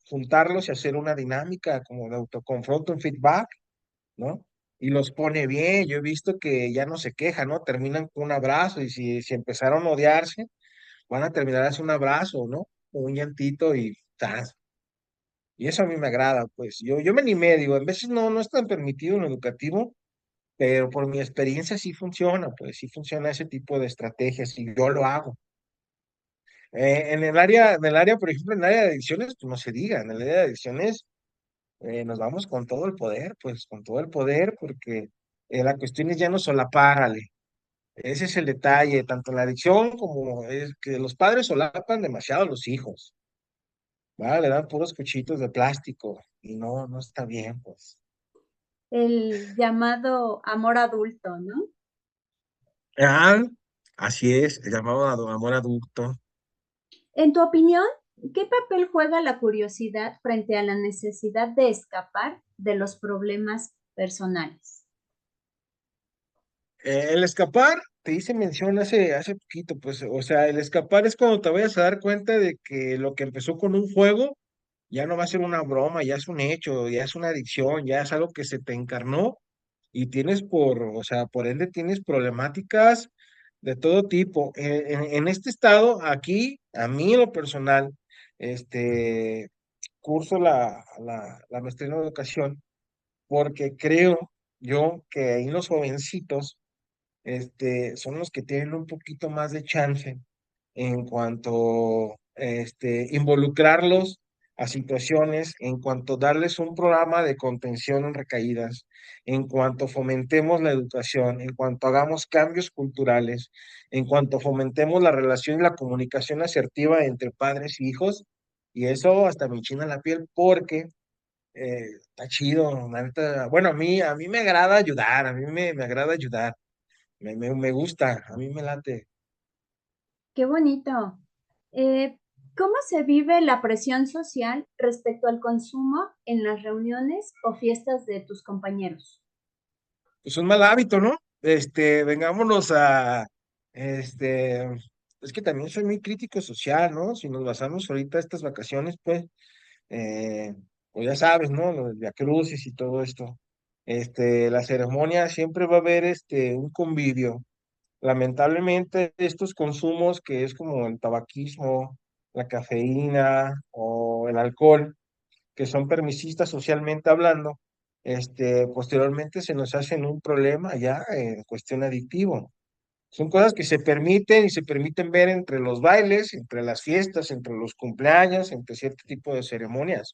juntarlos y hacer una dinámica como de autoconfronto, un feedback, ¿no? Y los pone bien. Yo he visto que ya no se quejan, ¿no? Terminan con un abrazo y si empezaron a odiarse, van a terminar así un abrazo, ¿no? O un llantito y ¡tas! Y eso a mí me agrada, pues yo me animé, digo, en veces no es tan permitido en lo educativo, pero por mi experiencia sí funciona, pues sí funciona ese tipo de estrategias y yo lo hago. En el área, por ejemplo, en el área de adicciones, pues no se diga, en el área de adicciones nos vamos con todo el poder, pues con todo el poder, porque la cuestión es ya no solapárale. Ese es el detalle, tanto en la adicción como es que los padres solapan demasiado a los hijos, ¿va? Le dan puros cuchitos de plástico y no está bien, pues. El llamado amor adulto, ¿no? Ah, así es, el llamado amor adulto. En tu opinión, ¿qué papel juega la curiosidad frente a la necesidad de escapar de los problemas personales? El escapar, te hice mención hace poquito, pues, o sea, el escapar es cuando te vayas a dar cuenta de que lo que empezó con un juego ya no va a ser una broma, ya es un hecho, ya es una adicción, ya es algo que se te encarnó y tienes o sea, por ende tienes problemáticas de todo tipo. En este estado, aquí, a mí en lo personal, este, curso la maestría en educación porque creo yo que ahí los jovencitos, son los que tienen un poquito más de chance en cuanto, involucrarlos a situaciones, en cuanto darles un programa de contención en recaídas, en cuanto fomentemos la educación, en cuanto hagamos cambios culturales, en cuanto fomentemos la relación y la comunicación asertiva entre padres y hijos, y eso hasta me enchina la piel porque está chido, la neta. Bueno, a mí me agrada ayudar, a mí me agrada ayudar, me gusta, a mí me late. Qué bonito. Eh, ¿Cómo se vive la presión social respecto al consumo en las reuniones o fiestas de tus compañeros? Pues un mal hábito, ¿no? Vengámonos a, este, es que también soy muy crítico social, ¿no? Si nos basamos ahorita estas vacaciones, eh, pues ya sabes, ¿no? Lo del Via Crucis y todo esto. La ceremonia siempre va a haber un convivio. Lamentablemente, estos consumos que es como el tabaquismo, la cafeína o el alcohol, que son permisistas socialmente hablando, posteriormente se nos hacen un problema ya en cuestión adictivo. Son cosas que se permiten y se permiten ver entre los bailes, entre las fiestas, entre los cumpleaños, entre cierto tipo de ceremonias.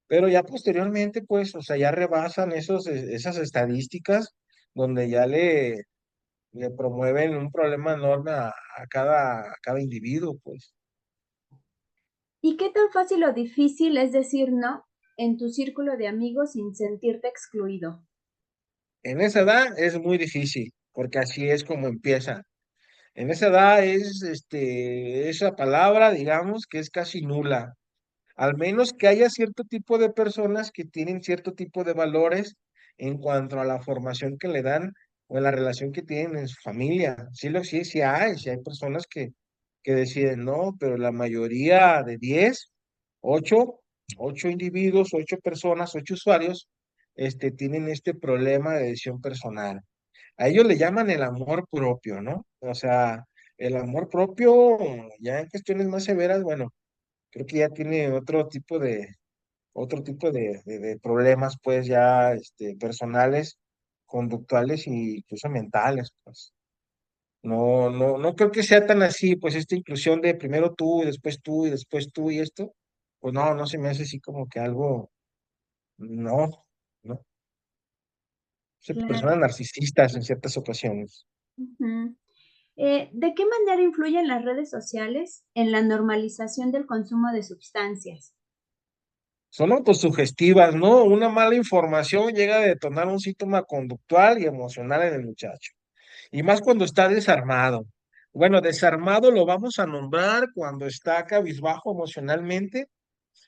Pero ya posteriormente, pues, o sea, ya rebasan esas estadísticas donde ya le promueven un problema enorme a cada individuo, pues. ¿Y qué tan fácil o difícil es decir no en tu círculo de amigos sin sentirte excluido? En esa edad es muy difícil, porque así es como empieza. En esa edad esa palabra, digamos, que es casi nula. Al menos que haya cierto tipo de personas que tienen cierto tipo de valores en cuanto a la formación que le dan o en la relación que tienen en su familia. Sí hay personas que deciden no, pero la mayoría de 10, 8, 8 individuos, 8 personas, 8 usuarios, tienen este problema de decisión personal. A ellos le llaman el amor propio, ¿no? O sea, el amor propio, ya en cuestiones más severas, bueno, creo que ya tiene otro tipo de problemas, pues ya personales, conductuales e incluso mentales, pues. No, no, no creo que sea tan así, pues esta inclusión de primero tú y después tú y después tú y esto, pues no, no se me hace así como que algo, no, no. Son personas Claro. narcisistas en ciertas ocasiones. Ujú. ¿De qué manera influyen las redes sociales en la normalización del consumo de sustancias? Son autosugestivas, ¿no? Una mala información llega a detonar un síntoma conductual y emocional en el muchacho. Y más cuando está desarmado. Bueno, desarmado lo vamos a nombrar cuando está cabizbajo emocionalmente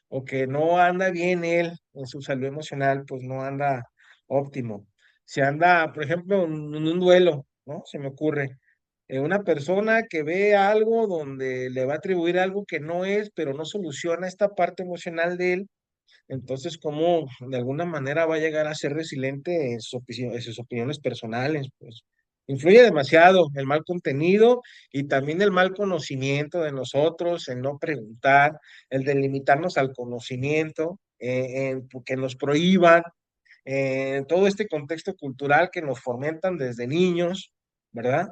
o que no anda bien él en su salud emocional, pues no anda óptimo. Si anda, por ejemplo, en un duelo, ¿no? Se me ocurre. Una persona que ve algo donde le va a atribuir algo que no es, pero no soluciona esta parte emocional de él, entonces, ¿cómo de alguna manera va a llegar a ser resiliente en sus opiniones personales? Pues influye demasiado el mal contenido y también el mal conocimiento de nosotros, el no preguntar, el delimitarnos al conocimiento, que nos prohíban, todo este contexto cultural que nos fomentan desde niños, ¿verdad?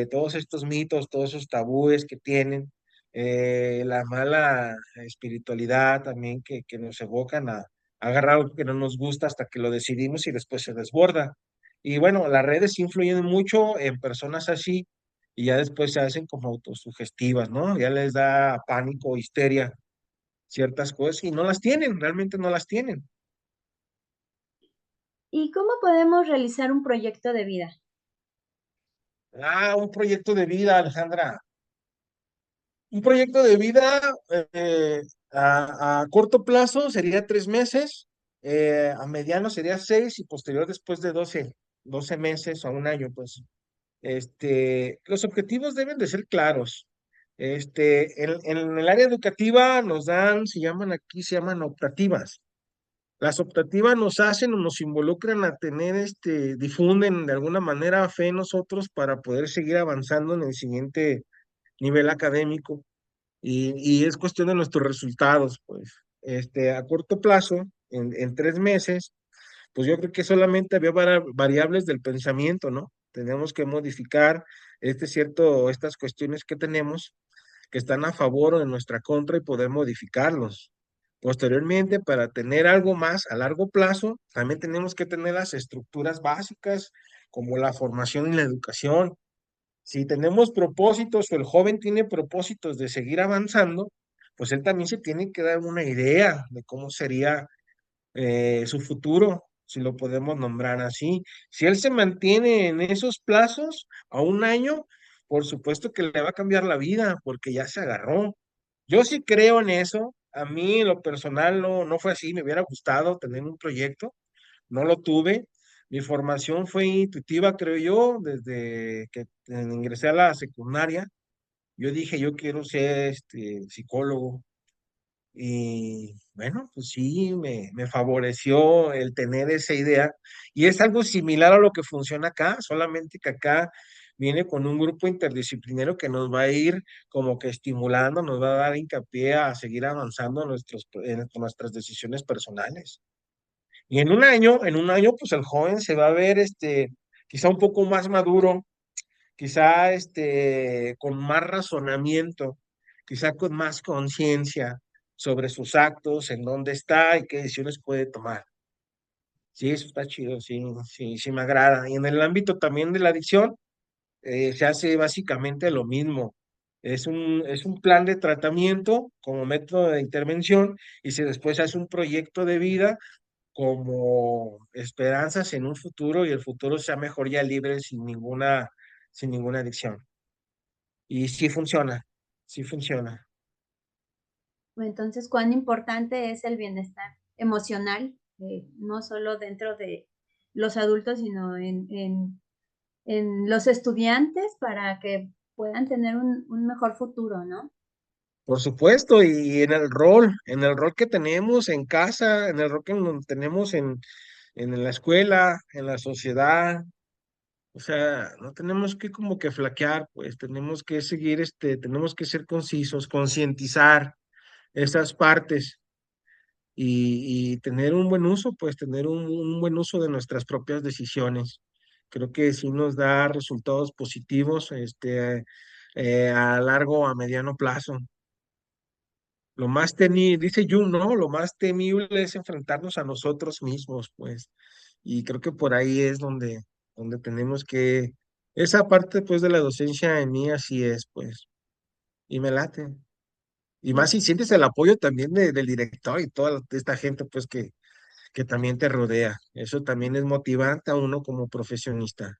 Todos estos mitos, todos esos tabúes que tienen, la mala espiritualidad también que nos evocan a agarrar algo que no nos gusta hasta que lo decidimos y después se desborda. Y bueno, las redes influyen mucho en personas así y ya después se hacen como autosugestivas, ¿no? Ya les da pánico, histeria, ciertas cosas y no las tienen, realmente no las tienen. ¿Y cómo podemos realizar un proyecto de vida? Un proyecto de vida, Alejandra. Un proyecto de vida a corto plazo sería 3 meses, a mediano sería 6 y posterior después de doce meses a un año, pues. Los objetivos deben de ser claros. En el área educativa se llaman optativas. Las optativas nos hacen o nos involucran a tener, difunden de alguna manera fe en nosotros para poder seguir avanzando en el siguiente nivel académico y es cuestión de nuestros resultados, pues. A corto plazo, en 3 meses, pues yo creo que solamente había variables del pensamiento, ¿no? Tenemos que modificar estas cuestiones que tenemos que están a favor o en nuestra contra y poder modificarlos. Posteriormente, para tener algo más a largo plazo, también tenemos que tener las estructuras básicas, como la formación y la educación. Si tenemos propósitos o el joven tiene propósitos de seguir avanzando, pues él también se tiene que dar una idea de cómo sería su futuro, si lo podemos nombrar así. Si él se mantiene en esos plazos a un año, por supuesto que le va a cambiar la vida porque ya se agarró. Yo sí creo en eso. A mí, en lo personal, no fue así. Me hubiera gustado tener un proyecto, no lo tuve. Mi formación fue intuitiva, creo yo, desde que ingresé a la secundaria. Yo dije, yo quiero ser psicólogo. Y bueno, pues sí, me favoreció el tener esa idea. Y es algo similar a lo que funciona acá, solamente que acá viene con un grupo interdisciplinario que nos va a ir como que estimulando, nos va a dar hincapié a seguir avanzando en nuestras decisiones personales. Y en un año, pues el joven se va a ver quizá un poco más maduro, quizá con más razonamiento, quizá con más conciencia sobre sus actos, en dónde está y qué decisiones puede tomar. Sí, eso está chido, sí, sí, sí me agrada. Y en el ámbito también de la adicción, se hace básicamente lo mismo. Es un plan de tratamiento como método de intervención y si después hace un proyecto de vida como esperanzas en un futuro y el futuro sea mejor ya libre sin ninguna adicción. Y sí funciona, sí funciona. Entonces, cuán importante es el bienestar emocional, no solo dentro de los adultos, sino en los estudiantes para que puedan tener un mejor futuro, ¿no? Por supuesto, y en el rol que tenemos en casa, en el rol que tenemos en la escuela, en la sociedad, o sea, no tenemos que como que flaquear, pues tenemos que seguir, tenemos que ser concisos, concientizar esas partes y tener un buen uso, pues tener un buen uso de nuestras propias decisiones. Creo que sí nos da resultados positivos, a largo, a mediano plazo. Lo más temible, dice Jung, ¿no? Lo más temible es enfrentarnos a nosotros mismos, pues. Y creo que por ahí es donde tenemos que, esa parte, pues, de la docencia en mí así es, pues, y me late. Y más si sientes el apoyo también del director y toda esta gente, pues, que también te rodea. Eso también es motivante a uno como profesionista.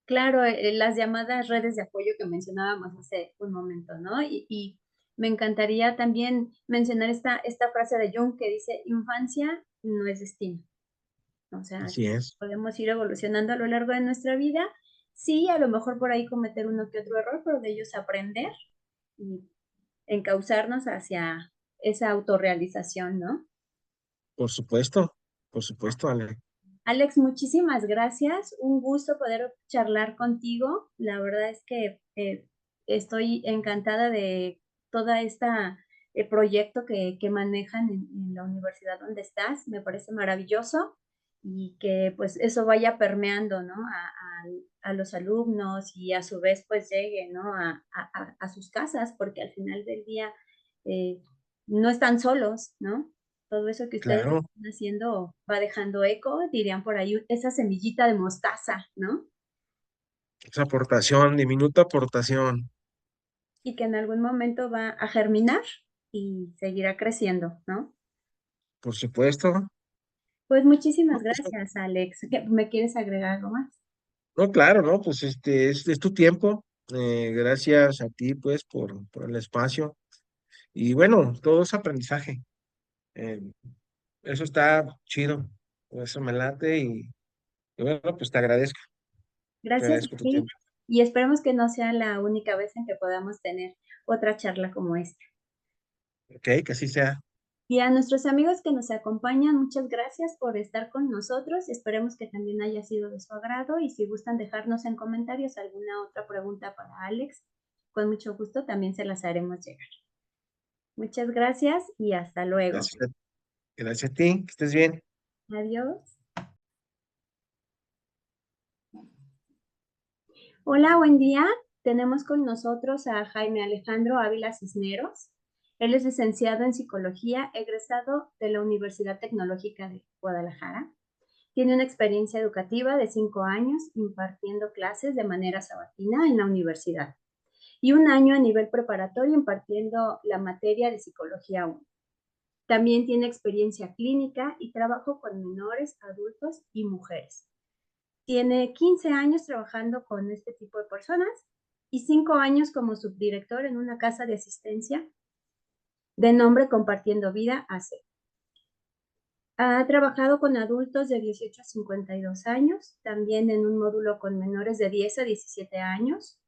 Claro, las llamadas redes de apoyo que mencionábamos hace un momento, ¿no? Y me encantaría también mencionar esta frase de Jung que dice, infancia no es destino. O sea, Así es. podemos ir evolucionando a lo largo de nuestra vida. Sí, a lo mejor por ahí cometer uno que otro error, pero de ellos aprender y encauzarnos hacia esa autorrealización, ¿no? Por supuesto, Ale. Alex, muchísimas gracias. Un gusto poder charlar contigo. La verdad es que estoy encantada de toda esta proyecto que manejan en la universidad donde estás. Me parece maravilloso y que pues eso vaya permeando, ¿no? A los alumnos y a su vez pues llegue, ¿no? A sus casas, porque al final del día eh, no están solos, ¿no? Todo eso que ustedes Claro, están haciendo va dejando eco, dirían por ahí, esa semillita de mostaza, ¿no? esa aportación, diminuta aportación. Y que en algún momento va a germinar y seguirá creciendo, ¿no? Por supuesto. Pues muchísimas No, pues, gracias, Alex. ¿Me quieres agregar algo más? no, claro, ¿no? Pues es tu tiempo. Gracias a ti, pues, por el espacio. Y bueno, todo es aprendizaje. Eh, Eso está chido. Eso me late y bueno, pues te Gracias a agradezco tu ti tiempo. y esperemos que no sea la única vez en que podamos tener otra charla como esta. Ok, que así sea. Y a nuestros amigos que nos acompañan, muchas gracias por estar con nosotros. Esperemos que también haya sido de su agrado y si gustan dejarnos en comentarios alguna otra pregunta para Alex, con mucho gusto también se las haremos llegar. Muchas gracias y hasta luego. Gracias, gracias a ti, que estés bien. Adiós. Hola, buen día. Tenemos con nosotros a Jaime Alejandro Ávila Cisneros. Él es licenciado en psicología, egresado de la Universidad Tecnológica de Guadalajara. Tiene una experiencia educativa de 5 años impartiendo clases de manera sabatina en la universidad y un año a nivel preparatorio impartiendo la materia de psicología 1. También tiene experiencia clínica y trabajo con menores, adultos y mujeres. Tiene 15 años trabajando con este tipo de personas y 5 años como subdirector en una casa de asistencia de nombre Compartiendo Vida AC. Ha trabajado con adultos de 18 a 52 años, también en un módulo con menores de 10 a 17 años,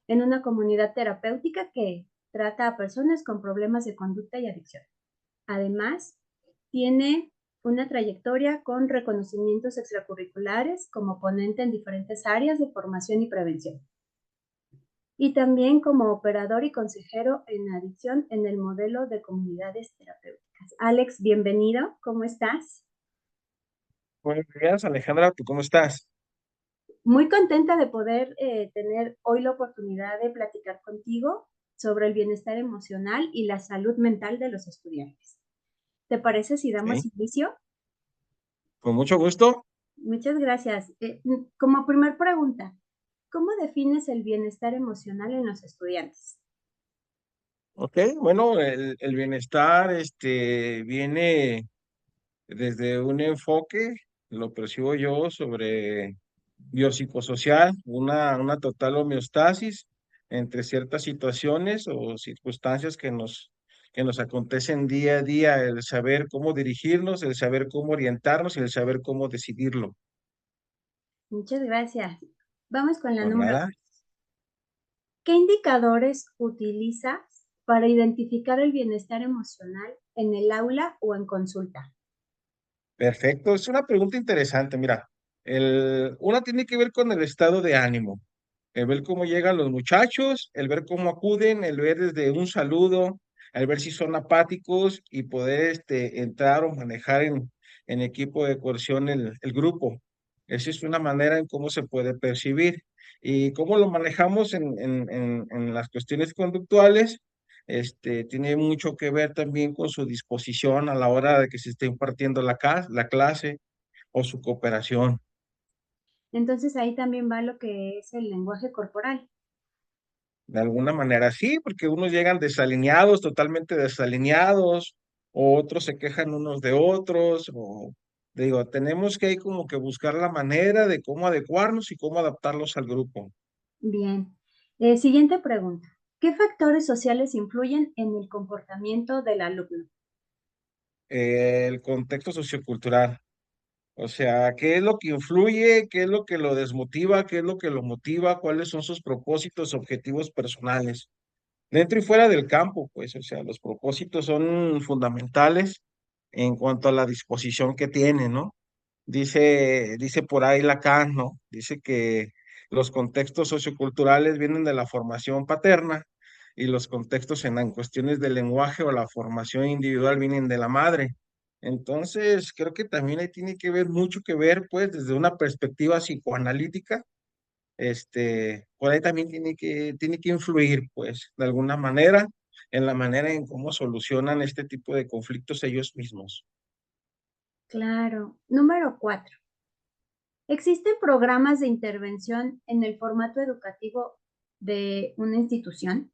en una comunidad terapéutica que trata a personas con problemas de conducta y adicción. Además, tiene una trayectoria con reconocimientos extracurriculares como ponente en diferentes áreas de formación y prevención. Y también como operador y consejero en adicción en el modelo de comunidades terapéuticas. Alex, bienvenido, ¿cómo estás? Buenos días, Alejandra, ¿tú cómo estás? Muy contenta de poder tener hoy la oportunidad de platicar contigo sobre el bienestar emocional y la salud mental de los estudiantes. ¿Te parece si damos Sí, inicio? con mucho gusto. Muchas gracias. Como primer pregunta, ¿cómo defines el bienestar emocional en los estudiantes? Ok, bueno, el bienestar viene desde un enfoque, lo percibo yo, sobre biopsicosocial, una total homeostasis entre ciertas situaciones o circunstancias que nos acontecen día a día, el saber cómo dirigirnos, el saber cómo orientarnos y el saber cómo decidirlo. Muchas gracias. Vamos con la Por número. nada. ¿Qué indicadores utilizas para identificar el bienestar emocional en el aula o en consulta? Perfecto, es una pregunta interesante. Mira, una tiene que ver con el estado de ánimo, el ver cómo llegan los muchachos, el ver cómo acuden, el ver desde un saludo, el ver si son apáticos y poder entrar o manejar en equipo de coerción el grupo. Esa es una manera en cómo se puede percibir. Y cómo lo manejamos en las cuestiones conductuales, tiene mucho que ver también con su disposición a la hora de que se esté impartiendo la clase o su cooperación. Entonces ahí también va lo que es el lenguaje corporal. De alguna manera sí, porque unos llegan desalineados, totalmente desalineados, o otros se quejan unos de otros, o digo, tenemos que ahí como que buscar la manera de cómo adecuarnos y cómo adaptarlos al grupo. Bien. Siguiente pregunta. ¿Qué factores sociales influyen en el comportamiento del alumno? El contexto sociocultural, o sea, qué es lo que influye, qué es lo que lo desmotiva, qué es lo que lo motiva, cuáles son sus propósitos, objetivos personales, dentro y fuera del campo, pues, o sea, los propósitos son fundamentales en cuanto a la disposición que tiene, ¿no? Dice por ahí Lacan, ¿no? Dice que los contextos socioculturales vienen de la formación paterna y los contextos en cuestiones del lenguaje o la formación individual vienen de la madre. Entonces, creo que también ahí tiene que ver mucho que ver, pues, desde una perspectiva psicoanalítica, por ahí también tiene que influir, pues, de alguna manera, en la manera en cómo solucionan este tipo de conflictos ellos mismos. Claro. Número 4. ¿Existen programas de intervención en el formato educativo de una institución?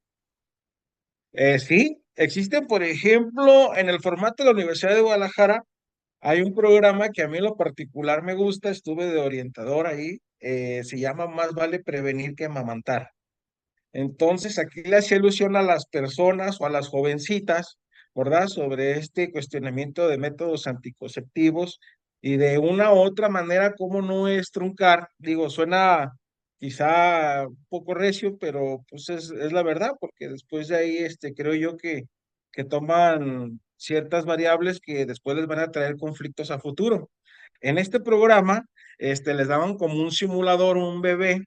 Sí, existen, por ejemplo, en el formato de la Universidad de Guadalajara, hay un programa que a mí en lo particular me gusta, estuve de orientador ahí, se llama Más vale prevenir que amamantar. Entonces, aquí le hacía alusión a las personas o a las jovencitas, ¿verdad? Sobre este cuestionamiento de métodos anticonceptivos y de una u otra manera, cómo no es truncar. Digo, suena quizá un poco recio, pero pues es la verdad, porque después de ahí, creo yo que toman ciertas variables que después les van a traer conflictos a futuro. En este programa, les daban como un simulador, un bebé,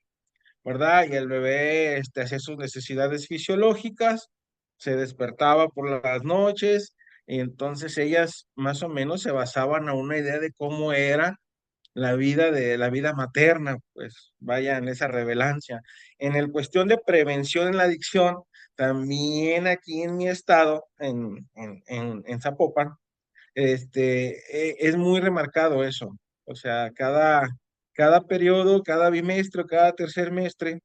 ¿verdad? Y el bebé hacía sus necesidades fisiológicas, se despertaba por las noches, y entonces ellas más o menos se basaban a una idea de cómo era la vida materna, pues vaya en esa revelancia. En el cuestión de prevención en la adicción, también aquí en mi estado, en Zapopan, es muy remarcado eso. O sea, cada periodo, cada bimestre, cada tercer mestre,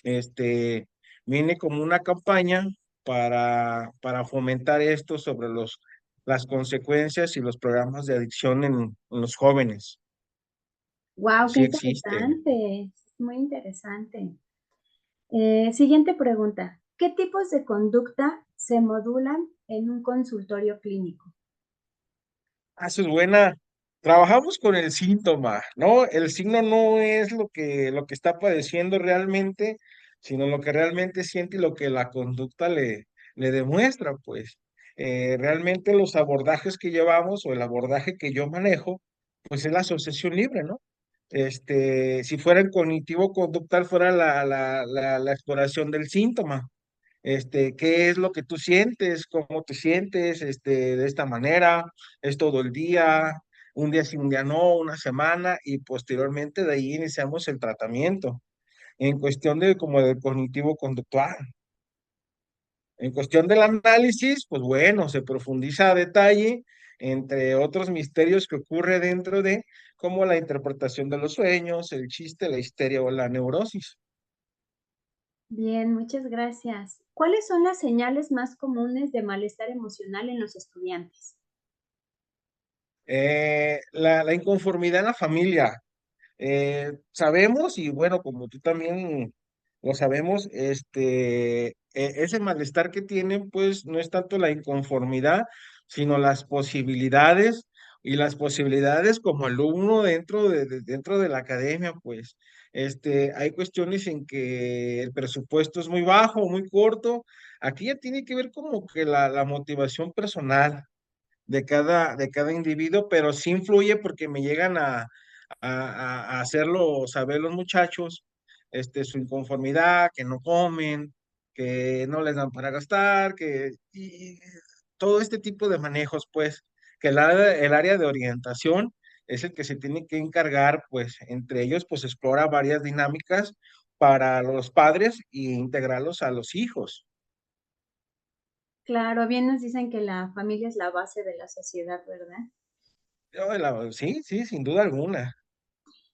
este, viene como una campaña para fomentar esto sobre las consecuencias y los programas de adicción en los jóvenes. Wow, qué Sí existe. interesante, es muy interesante. Siguiente pregunta. ¿Qué tipos de conducta se modulan en un consultorio clínico? Ah, eso es buena. Trabajamos con el síntoma, ¿no? El signo no es lo que está padeciendo realmente, sino lo que realmente siente y lo que la conducta le demuestra, pues. Realmente los abordajes que llevamos o el abordaje que yo manejo, pues es la asociación libre, ¿no? Si fuera el cognitivo conductal, fuera la exploración del síntoma. ¿Qué es lo que tú sientes? ¿Cómo te sientes? De esta manera, es todo el día sí, un día no, una semana, y posteriormente de ahí iniciamos el tratamiento. En cuestión de como del cognitivo conductual. En cuestión del análisis, pues bueno, se profundiza a detalle, entre otros misterios que ocurre dentro de, como la interpretación de los sueños, el chiste, la histeria o la neurosis. Bien, muchas gracias. ¿Cuáles son las señales más comunes de malestar emocional en los estudiantes? La inconformidad en la familia. Sabemos, y bueno, como tú también lo sabemos, ese malestar que tienen, pues no es tanto la inconformidad, sino las posibilidades, y las posibilidades como alumno dentro de la academia, pues, hay cuestiones en que el presupuesto es muy bajo, muy corto. Aquí ya tiene que ver como que la motivación personal de cada individuo, pero sí influye porque me llegan a hacerlo saber los muchachos, su inconformidad, que no comen, que no les dan para gastar, y todo este tipo de manejos, pues, que el área de orientación es el que se tiene que encargar, pues, entre ellos, pues, explora varias dinámicas para los padres e integrarlos a los hijos. Claro, bien nos dicen que la familia es la base de la sociedad, ¿verdad? Sí, sí, sin duda alguna.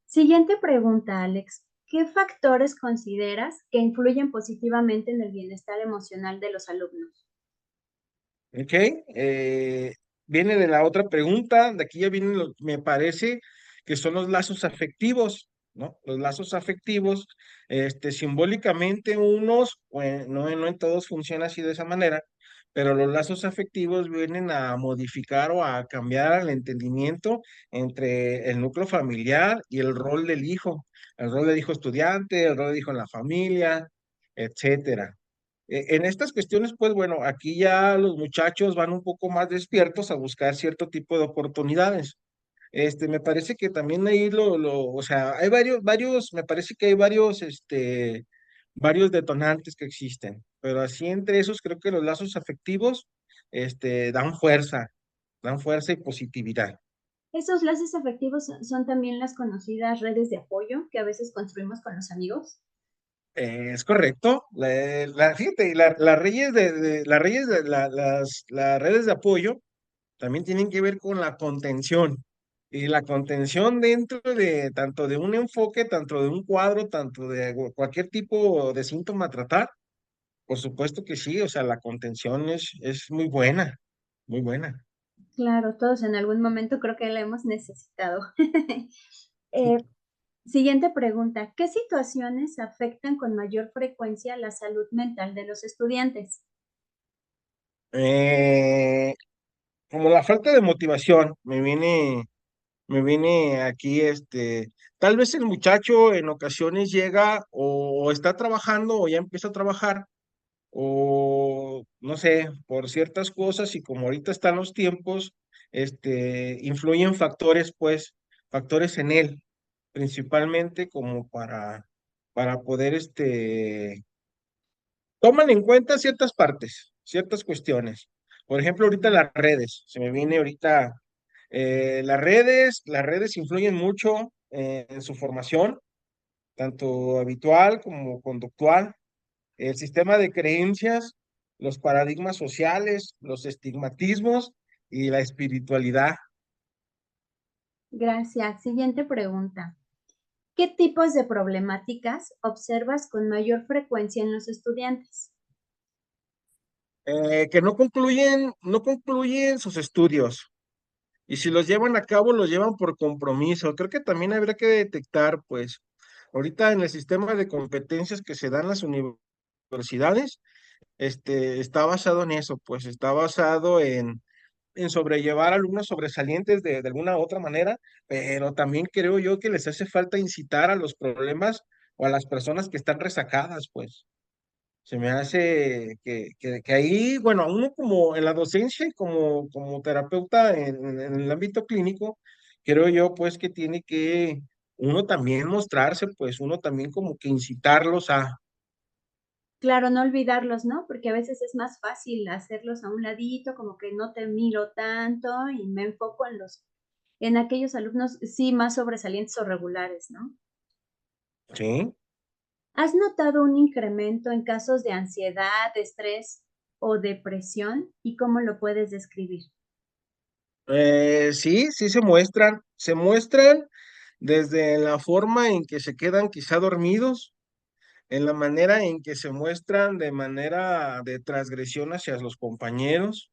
Siguiente pregunta, Alex. ¿Qué factores consideras que influyen positivamente en el bienestar emocional de los alumnos? Ok, viene de la otra pregunta, de aquí ya vienen, me parece que son los lazos afectivos, ¿no? Los lazos afectivos, simbólicamente unos, no en todos funciona así de esa manera, pero los lazos afectivos vienen a modificar o a cambiar el entendimiento entre el núcleo familiar y el rol del hijo estudiante, el rol del hijo en la familia, etcétera. En estas cuestiones, pues bueno, aquí ya los muchachos van un poco más despiertos a buscar cierto tipo de oportunidades. Me parece que también ahí o sea, hay me parece que hay varios detonantes que existen, pero así entre esos creo que los lazos afectivos, dan fuerza y positividad. ¿Esos lazos afectivos son también las conocidas redes de apoyo que a veces construimos con los amigos? Es correcto. Fíjate, las redes de apoyo también tienen que ver con la contención. Y la contención dentro de tanto de un enfoque, tanto de un cuadro, tanto de cualquier tipo de síntoma a tratar, por supuesto que sí, o sea, la contención es muy buena, muy buena. Claro, todos en algún momento creo que la hemos necesitado. Eh, Siguiente pregunta. ¿Qué situaciones afectan con mayor frecuencia la salud mental de los estudiantes? Eh, Como la falta de motivación, me viene aquí, tal vez el muchacho en ocasiones llega o está trabajando o ya empieza a trabajar o no sé, por ciertas cosas y como ahorita están los tiempos, influyen factores, pues, factores en él, principalmente como para poder, toman en cuenta ciertas partes, ciertas cuestiones. Por ejemplo, ahorita las redes, se me viene ahorita, las redes influyen mucho en su formación, tanto habitual como conductual. el sistema de creencias, los paradigmas sociales, los estigmatismos y la espiritualidad. Gracias. Siguiente pregunta. ¿Qué tipos de problemáticas observas con mayor frecuencia en los estudiantes? Que no concluyen sus estudios. Y si los llevan a cabo, los llevan por compromiso. Creo que también habría que detectar, pues, ahorita en el sistema de competencias que se dan en las universidades, está basado en eso, pues, está basado en sobrellevar alumnos sobresalientes de alguna u otra manera, pero también creo yo que les hace falta incitar a los problemas o a las personas que están resacadas, pues. Se me hace que ahí, bueno, a uno como en la docencia y como terapeuta en el ámbito clínico, creo yo pues que tiene que uno también mostrarse, pues uno también como que incitarlos a, Claro, no olvidarlos, ¿no? Porque a veces es más fácil hacerlos a un ladito, como que no te miro tanto y me enfoco en aquellos alumnos, sí, más sobresalientes o regulares, ¿no? ¿sí? ¿Has notado un incremento en casos de ansiedad, estrés o depresión? ¿Y cómo lo puedes describir? Sí, sí se muestran desde la forma en que se quedan quizá dormidos, en la manera en que se muestran de manera de transgresión hacia los compañeros,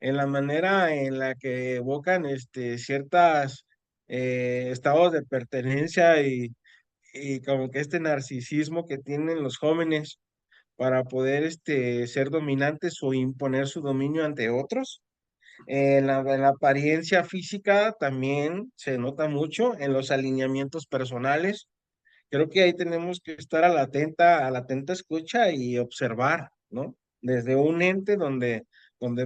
en la manera en la que evocan ciertas estados de pertenencia y como que este narcisismo que tienen los jóvenes para poder ser dominantes o imponer su dominio ante otros. En la apariencia física también se nota mucho, en los alineamientos personales. Creo que ahí tenemos que estar a la atenta escucha y observar, ¿no? Desde un ente donde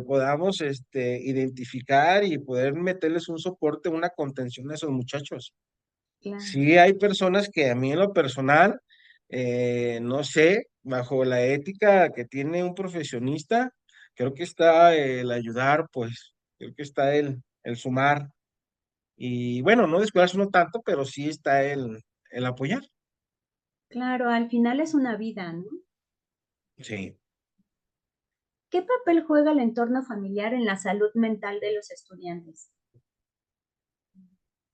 podamos identificar y poder meterles un soporte, una contención a esos muchachos. Claro, Sí hay personas que a mí en lo personal, no sé, bajo la ética que tiene un profesionista, creo que está el ayudar, pues, creo que está el sumar. Y bueno, no descuidarse uno tanto, pero sí está el apoyar. claro, al final es una vida, ¿no? Sí. ¿Qué papel juega el entorno familiar en la salud mental de los estudiantes?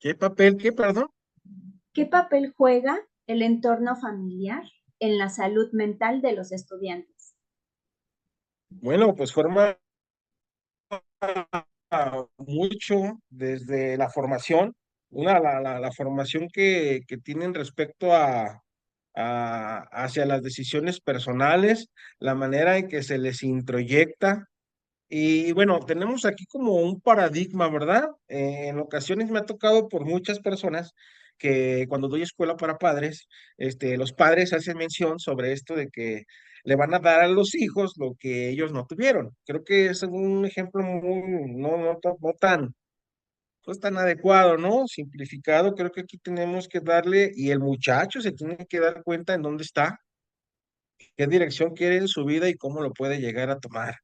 ¿Qué papel? ¿Qué, perdón? ¿Qué papel juega el entorno familiar en la salud mental de los estudiantes? Bueno, pues forma mucho desde la formación, la formación que tienen respecto hacia las decisiones personales, la manera en que se les introyecta. Y bueno, tenemos aquí como un paradigma, ¿verdad? En ocasiones me ha tocado por muchas personas que cuando doy escuela para padres, los padres hacen mención sobre esto de que le van a dar a los hijos lo que ellos no tuvieron. Creo que es un ejemplo muy, no tan, pues tan adecuado, ¿no? Simplificado, creo que aquí tenemos que darle, y el muchacho se tiene que dar cuenta en dónde está, qué dirección quiere en su vida y cómo lo puede llegar a tomar.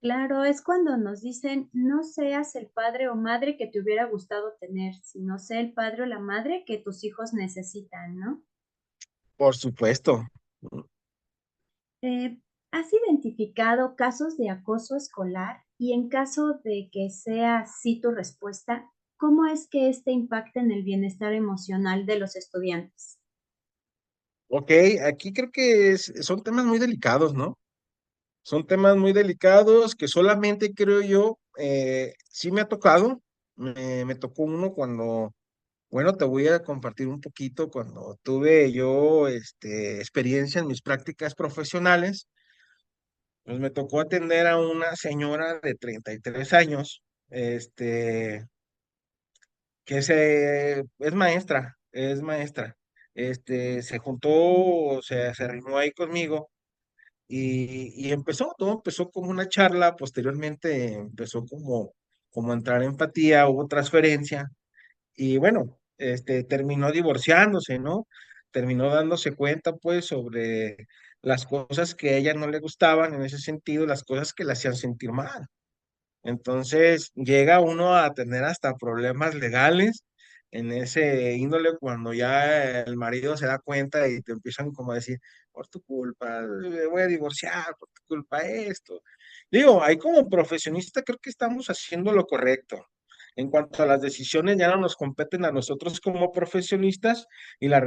Claro, es cuando nos dicen, no seas el padre o madre que te hubiera gustado tener, sino sé el padre o la madre que tus hijos necesitan, ¿no? Por supuesto. Eh, ¿Has identificado casos de acoso escolar? Y en caso de que sea así tu respuesta, ¿cómo es que este impacta en el bienestar emocional de los estudiantes? Ok, aquí creo que son temas muy delicados, ¿no? Son temas muy delicados que solamente creo yo, sí me ha tocado, me tocó uno cuando, bueno, te voy a compartir un poquito cuando tuve yo, experiencia en mis prácticas profesionales, pues me tocó atender a una señora de 33 años, que es maestra, se juntó, o sea, se arrimó ahí conmigo. Y todo empezó como una charla, posteriormente empezó como a entrar empatía, hubo transferencia, y bueno, terminó divorciándose, ¿no? Terminó dándose cuenta, pues, sobre las cosas que a ella no le gustaban, en ese sentido, las cosas que la hacían sentir mal. Entonces, llega uno a tener hasta problemas legales, en ese índole cuando ya el marido se da cuenta y te empiezan como a decir, por tu culpa, me voy a divorciar, por tu culpa esto. Digo, ahí como profesionista creo que estamos haciendo lo correcto. En cuanto a las decisiones, ya no nos competen a nosotros como profesionistas y la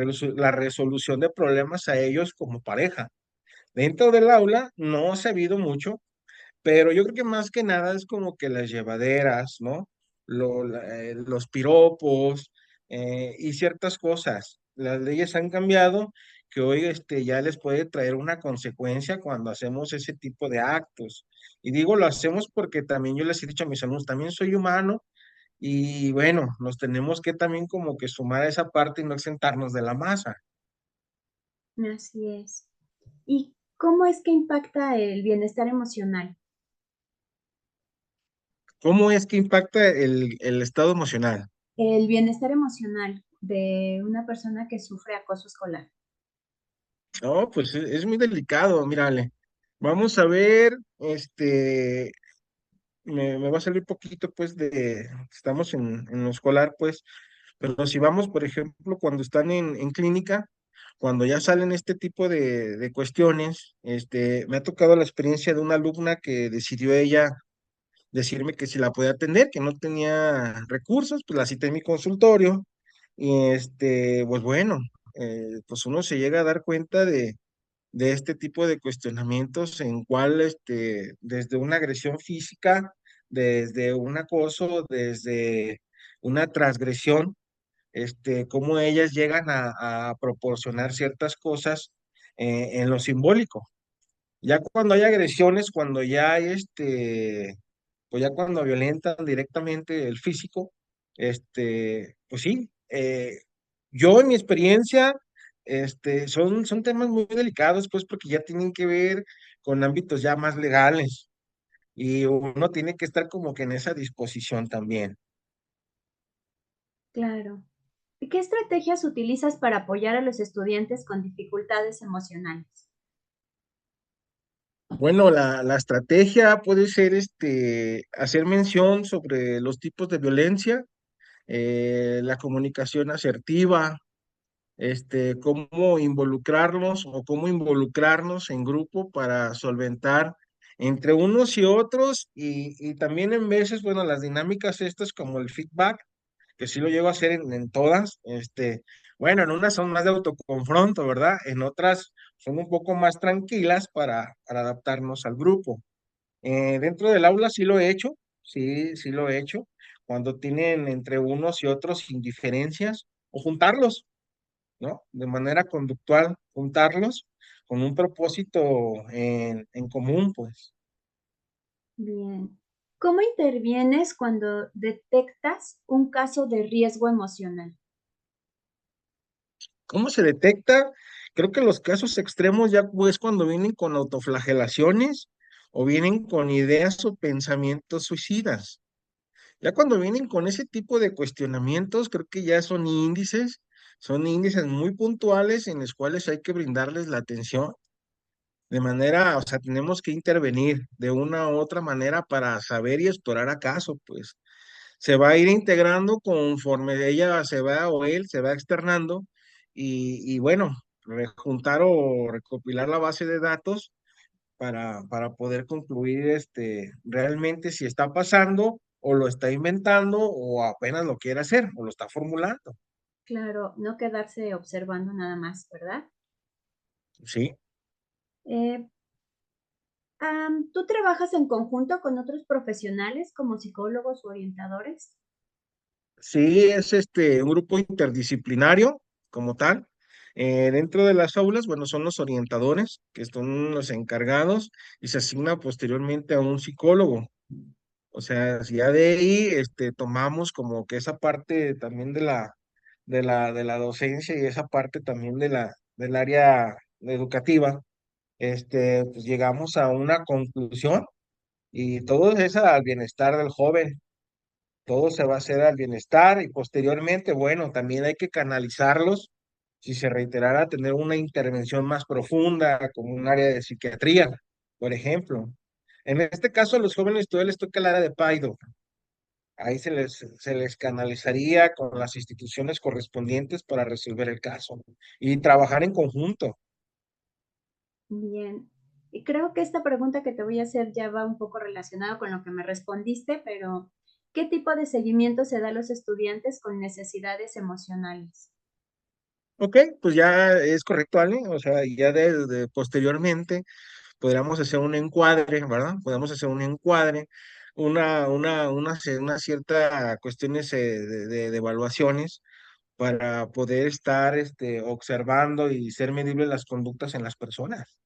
resolución de problemas a ellos como pareja. Dentro del aula no se ha habido mucho, pero yo creo que más que nada es como que las llevaderas, ¿no? Los piropos y ciertas cosas. Las leyes han cambiado, que hoy ya les puede traer una consecuencia cuando hacemos ese tipo de actos. Y digo, lo hacemos porque también yo les he dicho a mis alumnos, también soy humano y bueno, nos tenemos que también como que sumar a esa parte y no exentarnos de la masa. Así es. ¿Y cómo es que impacta el bienestar emocional? ¿Cómo es que impacta el estado emocional? El bienestar emocional de una persona que sufre acoso escolar. No, pues es muy delicado, mírale. Vamos a ver, me va a salir poquito, pues, estamos en lo escolar, pues, pero si vamos, por ejemplo, cuando están en clínica, cuando ya salen este tipo de cuestiones, me ha tocado la experiencia de una alumna que decidió ella decirme que si la podía atender, que no tenía recursos, pues la cité en mi consultorio, y pues bueno, pues uno se llega a dar cuenta de este tipo de cuestionamientos en cual desde una agresión física, desde un acoso, desde una transgresión, cómo ellas llegan a proporcionar ciertas cosas en lo simbólico. Ya cuando hay agresiones, cuando ya hay pues ya cuando violentan directamente el físico, pues sí, yo en mi experiencia, son temas muy delicados, pues porque ya tienen que ver con ámbitos ya más legales y uno tiene que estar como que en esa disposición también. Claro. ¿Y qué estrategias utilizas para apoyar a los estudiantes con dificultades emocionales? Bueno, la estrategia puede ser hacer mención sobre los tipos de violencia, la comunicación asertiva, cómo involucrarlos o cómo involucrarnos en grupo para solventar entre unos y otros y también en veces, bueno, las dinámicas estas como el feedback, que sí lo llego a hacer en todas, bueno, en unas son más de autoconfronto, ¿verdad? En otras son un poco más tranquilas para adaptarnos al grupo. Dentro del aula sí lo he hecho, sí, sí lo he hecho, cuando tienen entre unos y otros indiferencias o juntarlos, ¿no? De manera conductual, juntarlos con un propósito en común, pues. Bien. ¿Cómo intervienes cuando detectas un caso de riesgo emocional? ¿Cómo se detecta? Creo que los casos extremos ya pues cuando vienen con autoflagelaciones o vienen con ideas o pensamientos suicidas. Ya cuando vienen con ese tipo de cuestionamientos, creo que ya son índices muy puntuales en los cuales hay que brindarles la atención. De manera, o sea, tenemos que intervenir de una u otra manera para saber y explorar acaso, pues se va a ir integrando conforme ella se va o él se va externando y bueno, rejuntar o recopilar la base de datos para poder concluir realmente si está pasando o lo está inventando o apenas lo quiere hacer o lo está formulando, Claro, no quedarse observando nada más, ¿verdad? ¿sí? Eh, ¿Tú trabajas en conjunto con otros profesionales como psicólogos o orientadores? Sí, es un grupo interdisciplinario como tal. Dentro de las aulas, bueno, son los orientadores, que son los encargados, y se asigna posteriormente a un psicólogo. O sea, si ya de ahí tomamos como que esa parte también de la docencia y esa parte también del área educativa, pues llegamos a una conclusión y todo es al bienestar del joven, todo se va a hacer al bienestar y posteriormente, bueno, también hay que canalizarlos si se reiterara tener una intervención más profunda, como un área de psiquiatría, por ejemplo. En este caso, a los jóvenes todavía les toca el área de PAIDO. ahí se les canalizaría con las instituciones correspondientes para resolver el caso y trabajar en conjunto. Bien. Y creo que esta pregunta que te voy a hacer ya va un poco relacionada con lo que me respondiste, pero ¿qué tipo de seguimiento se da a los estudiantes con necesidades emocionales? Ok, pues ya es correcto, Ale. O sea, ya posteriormente podríamos hacer un encuadre, ¿verdad? Podemos hacer un encuadre, una cierta cuestiones de evaluaciones para poder estar observando y ser medibles las conductas en las personas.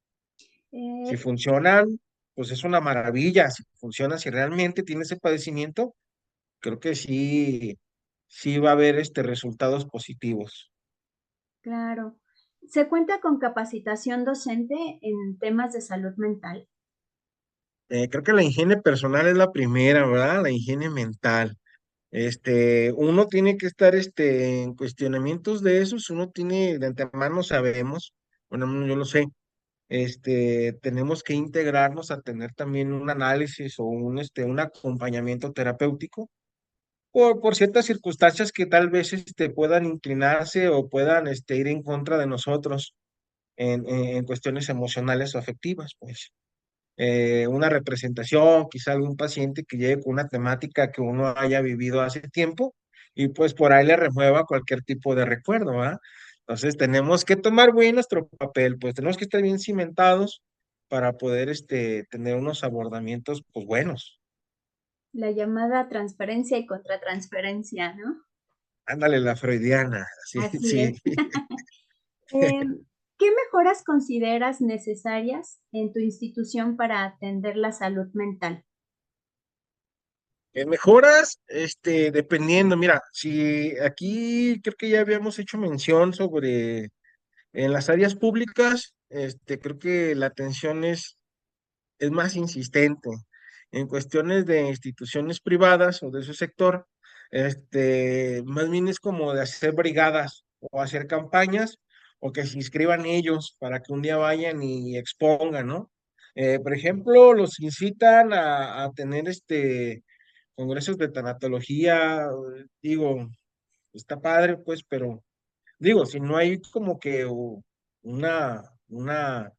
Si Eh, funcionan, pues es una maravilla. Si funciona, si realmente tiene ese padecimiento, creo que sí, sí va a haber resultados positivos. claro. ¿Se cuenta con capacitación docente en temas de salud mental? Creo que la higiene personal es la primera, ¿verdad? La higiene mental. Uno tiene que estar en cuestionamientos de esos, uno tiene, de antemano sabemos, bueno, yo lo sé, tenemos que integrarnos a tener también un análisis o un acompañamiento terapéutico por ciertas circunstancias que tal vez puedan inclinarse o puedan ir en contra de nosotros en cuestiones emocionales o afectivas, pues. Una representación, quizá algún paciente que llegue con una temática que uno haya vivido hace tiempo y pues por ahí le remueva cualquier tipo de recuerdo, ¿verdad? Entonces tenemos que tomar bien nuestro papel, pues tenemos que estar bien cimentados para poder tener unos abordamientos pues buenos. La llamada transferencia y contratransferencia, ¿no? Ándale, la freudiana, sí, Así sí. es. ¿Qué mejoras consideras necesarias en tu institución para atender la salud mental? Mejoras, dependiendo, mira, si aquí creo que ya habíamos hecho mención sobre en las áreas públicas, creo que la atención es más insistente. En cuestiones de instituciones privadas o de su sector, más bien es como de hacer brigadas o hacer campañas o que se inscriban ellos para que un día vayan y expongan, ¿no? Por ejemplo, los incitan a tener congresos de tanatología, digo, está padre, pues, pero digo, si no hay como que una, una,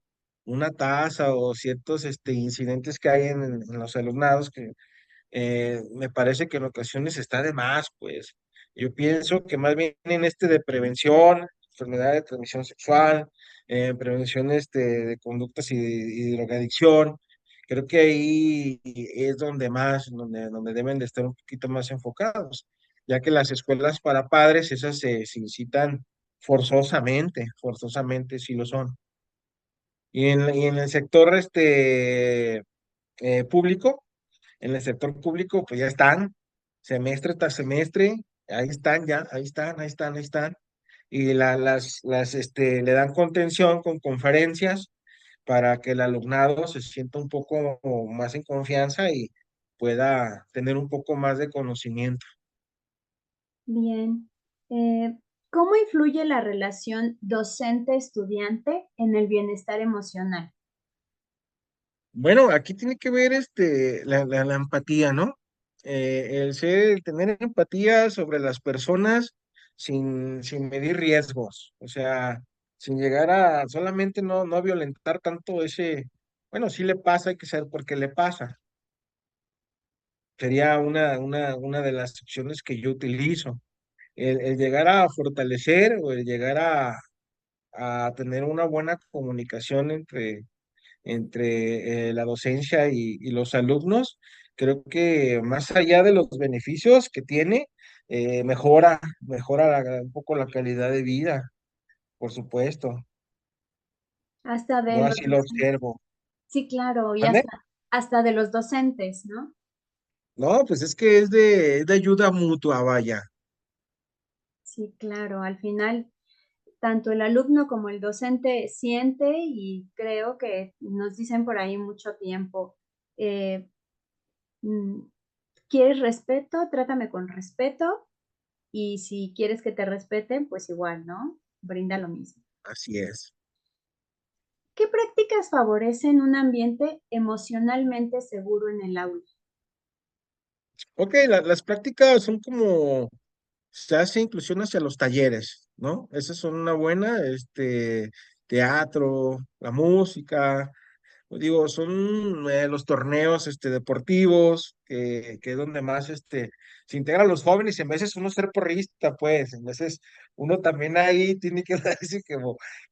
una tasa o ciertos incidentes que hay en los alumnados que me parece que en ocasiones está de más, pues. Yo pienso que más bien en de prevención, enfermedad de transmisión sexual, prevención de conductas y drogadicción, creo que ahí es donde más, donde deben de estar un poquito más enfocados, ya que las escuelas para padres, esas se incitan forzosamente sí lo son. Y en el sector público, en el sector público, pues ya están, semestre tras semestre, ahí están ya, ahí están, ahí están, ahí están. Y le dan contención con conferencias para que el alumnado se sienta un poco más en confianza y pueda tener un poco más de conocimiento. Bien. ¿Cómo influye la relación docente-estudiante en el bienestar emocional? Bueno, aquí tiene que ver la empatía, ¿no? El tener empatía sobre las personas sin medir riesgos, o sea, sin llegar a solamente no violentar tanto bueno, sí le pasa, hay que saber por qué le pasa. Sería una de las opciones que yo utilizo. El llegar a fortalecer o el llegar a tener una buena comunicación entre la docencia y los alumnos, creo que más allá de los beneficios que tiene, mejora un poco la calidad de vida, por supuesto. Hasta de Yo los así lo docentes. observo. Sí, claro, y ¿Mande? hasta de los docentes, ¿no? No, pues es que es de ayuda mutua, vaya. Sí, claro, al final tanto el alumno como el docente siente y creo que nos dicen por ahí mucho tiempo, eh, mm, ¿quieres respeto? Trátame con respeto y si quieres que te respeten, pues igual, ¿no? Brinda lo mismo. Así es. ¿Qué prácticas favorecen un ambiente emocionalmente seguro en el aula? Ok, las prácticas son como, se hace inclusión hacia los talleres, ¿no? Esas son una buena, teatro, la música. Pues digo, son los torneos deportivos, que es donde más se integran los jóvenes, y en veces uno ser porrista, pues, en veces uno también ahí tiene que dar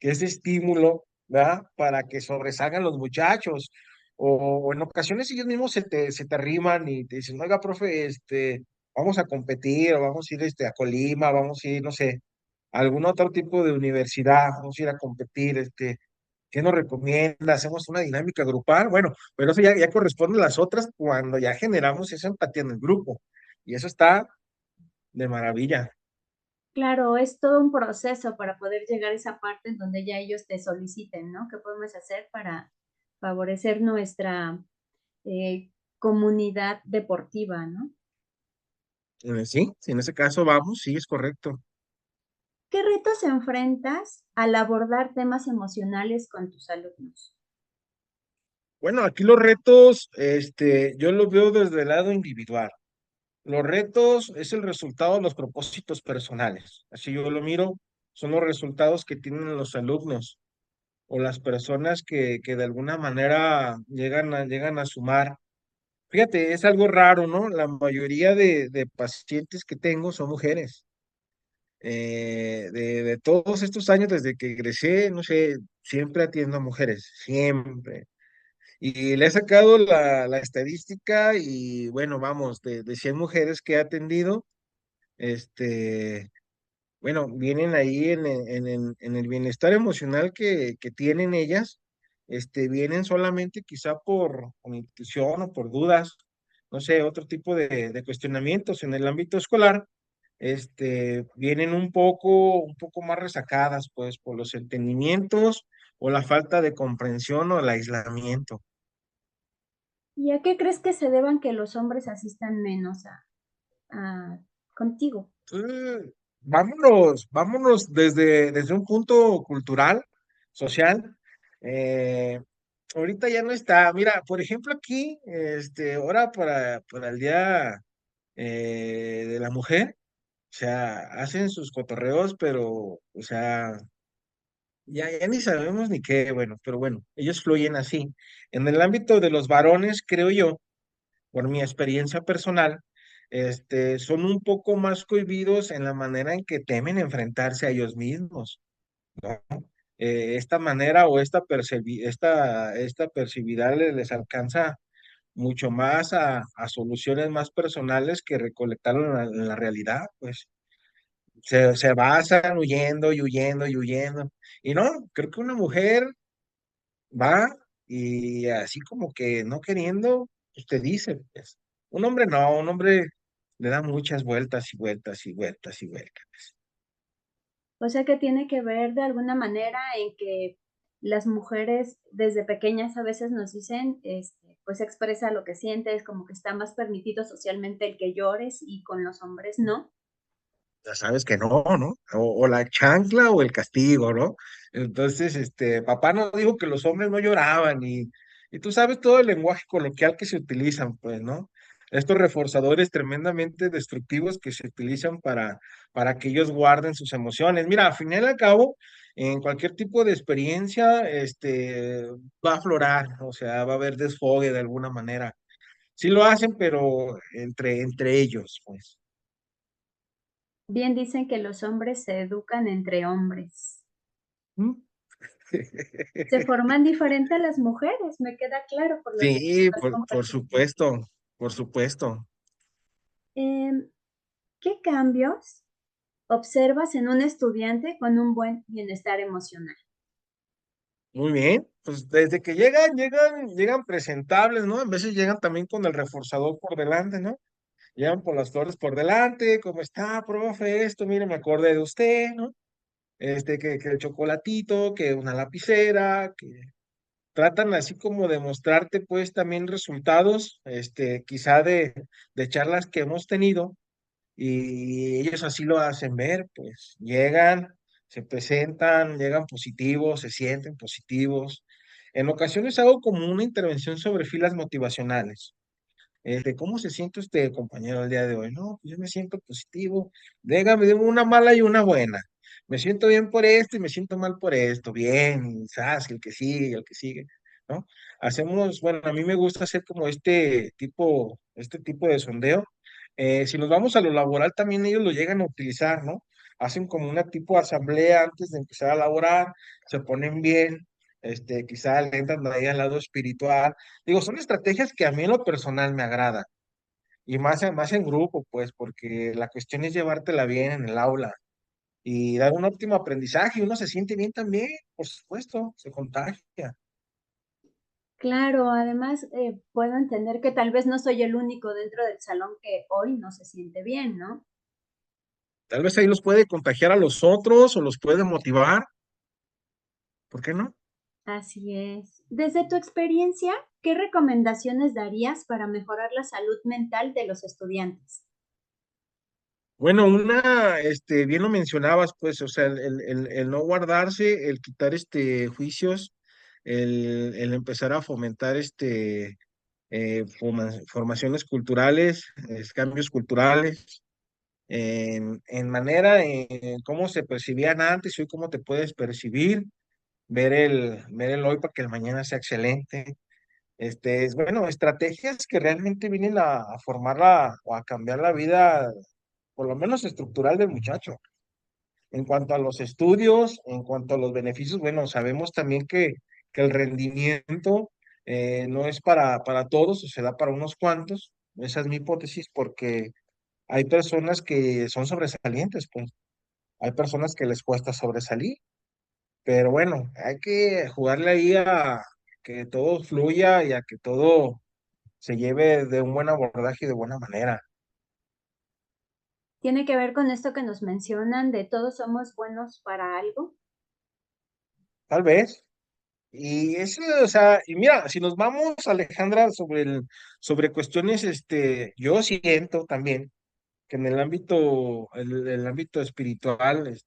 que ese estímulo, ¿verdad? Para que sobresalgan los muchachos. O en ocasiones ellos mismos se te arriman y te dicen, oiga, profe, vamos a competir, o vamos a ir a Colima, vamos a ir, no sé, a algún otro tipo de universidad, vamos a ir a competir, ¿qué nos recomienda? ¿Hacemos una dinámica grupal? Bueno, pero eso ya corresponde a las otras cuando ya generamos esa empatía en el grupo. Y eso está de maravilla. Claro, es todo un proceso para poder llegar a esa parte en donde ya ellos te soliciten, ¿no? ¿Qué podemos hacer para favorecer nuestra comunidad deportiva, ¿no? Sí, sí, en ese caso vamos, sí, es correcto. ¿Qué retos enfrentas al abordar temas emocionales con tus alumnos? Bueno, aquí los retos, yo los veo desde el lado individual. Los retos es el resultado de los propósitos personales. Así yo lo miro, son los resultados que tienen los alumnos o las personas que de alguna manera llegan a sumar. Fíjate, es algo raro, ¿no? La mayoría de pacientes que tengo son mujeres. De todos estos años desde que egresé, no sé, siempre atiendo a mujeres, siempre. Y le he sacado la estadística y bueno, vamos, de 100 mujeres que he atendido, este, bueno, vienen ahí en el bienestar emocional que tienen ellas, vienen solamente quizá por intuición o por dudas, no sé, otro tipo de cuestionamientos en el ámbito escolar, vienen un poco más resacadas, pues, por los entendimientos o la falta de comprensión o el aislamiento. ¿Y a qué crees que se deban que los hombres asistan menos a contigo? Vámonos desde un punto cultural, social. Eh, Ahorita ya no está. Mira, por ejemplo, aquí, ahora para el Día de la Mujer, o sea, hacen sus cotorreos, pero, o sea, ya ni sabemos ni qué, bueno, pero bueno, ellos fluyen así. En el ámbito de los varones, creo yo, por mi experiencia personal, son un poco más cohibidos en la manera en que temen enfrentarse a ellos mismos, ¿no? Esta manera o esta percibida les alcanza mucho más a soluciones más personales que recolectar en la realidad, pues se basan huyendo y huyendo y huyendo. Y no, creo que una mujer va y así como que no queriendo, pues te dice, pues. Un hombre no, un hombre le da muchas vueltas y vueltas y vueltas y vueltas. O sea, que tiene que ver de alguna manera en que las mujeres desde pequeñas a veces nos dicen, pues expresa lo que sientes, como que está más permitido socialmente el que llores y con los hombres no. Ya sabes que no, ¿no? O la chancla o el castigo, ¿no? Entonces, papá nos dijo que los hombres no lloraban y tú sabes todo el lenguaje coloquial que se utilizan, pues, ¿no? Estos reforzadores tremendamente destructivos que se utilizan para que ellos guarden sus emociones. Mira, al final y al cabo, en cualquier tipo de experiencia, va a aflorar, o sea, va a haber desfogue de alguna manera. Sí lo hacen, pero entre ellos, pues. Bien dicen que los hombres se educan entre hombres. ¿Mm? Se forman diferente a las mujeres, me queda claro por lo que Sí, estás por compartiendo. supuesto, por supuesto. Em, ¿Qué cambios observas en un estudiante con un buen bienestar emocional? Muy bien. Pues desde que llegan presentables, ¿no? A veces llegan también con el reforzador por delante, ¿no? Llegan por las flores por delante, ¿cómo está, profe? Esto, mire, me acordé de usted, ¿no? Que el chocolatito, que una lapicera, que tratan así como de mostrarte, pues, también resultados, quizá de charlas que hemos tenido y ellos así lo hacen ver, pues llegan, se presentan, llegan positivos, se sienten positivos. En ocasiones hago como una intervención sobre filas motivacionales. ¿Cómo se siente usted, compañero, el día de hoy? No, pues yo me siento positivo. Dígame, dime una mala y una buena. Me siento bien por esto y me siento mal por esto. Bien, ¿sabes? El que sigue, el que sigue, ¿no? Hacemos, bueno, a mí me gusta hacer como este tipo de sondeo. Si nos vamos a lo laboral, también ellos lo llegan a utilizar, ¿no? Hacen como una tipo de asamblea antes de empezar a laborar, se ponen bien, quizá le entran ahí al lado espiritual. Digo, son estrategias que a mí en lo personal me agrada. Y más en grupo, pues, porque la cuestión es llevártela bien en el aula y dar un óptimo aprendizaje. Y uno se siente bien también, por supuesto, se contagia. Claro, además puedo entender que tal vez no soy el único dentro del salón que hoy no se siente bien, ¿no? Tal vez ahí los puede contagiar a los otros o los puede motivar. ¿Por qué no? Así es. Desde tu experiencia, ¿qué recomendaciones darías para mejorar la salud mental de los estudiantes? Bueno, bien lo mencionabas, pues, o sea, el no guardarse, el quitar juicios, el empezar a fomentar formaciones culturales, cambios culturales, en manera, en cómo se percibían antes y hoy cómo te puedes percibir, ver el hoy para que el mañana sea excelente. Bueno, estrategias que realmente vienen a formarla o a cambiar la vida, por lo menos estructural del muchacho. En cuanto a los estudios, en cuanto a los beneficios, bueno, sabemos también que el rendimiento no es para todos, o se da para unos cuantos. Esa es mi hipótesis, porque hay personas que son sobresalientes, pues. Hay personas que les cuesta sobresalir, pero bueno, hay que jugarle ahí a que todo fluya y a que todo se lleve de un buen abordaje y de buena manera. ¿Tiene que ver con esto que nos mencionan de todos somos buenos para algo? Tal vez. Y eso, o sea, y mira, si nos vamos, Alejandra, sobre cuestiones, yo siento también que en el ámbito espiritual,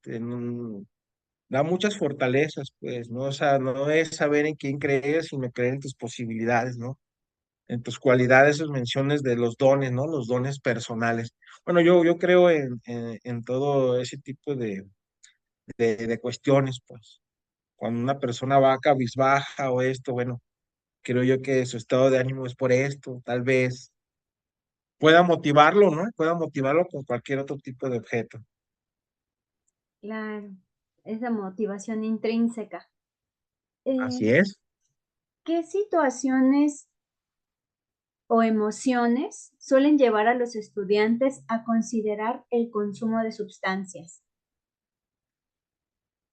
da muchas fortalezas, pues, ¿no? O sea, no es saber en quién creer, sino creer en tus posibilidades, ¿no? En tus cualidades, esas menciones de los dones, ¿no? Los dones personales. Bueno, yo creo en todo ese tipo de cuestiones, pues. Cuando una persona va cabizbaja o esto, bueno, creo yo que su estado de ánimo es por esto, tal vez pueda motivarlo, ¿no? Pueda motivarlo con cualquier otro tipo de objeto. Claro, esa motivación intrínseca. Eh, Así es. ¿Qué situaciones o emociones suelen llevar a los estudiantes a considerar el consumo de sustancias?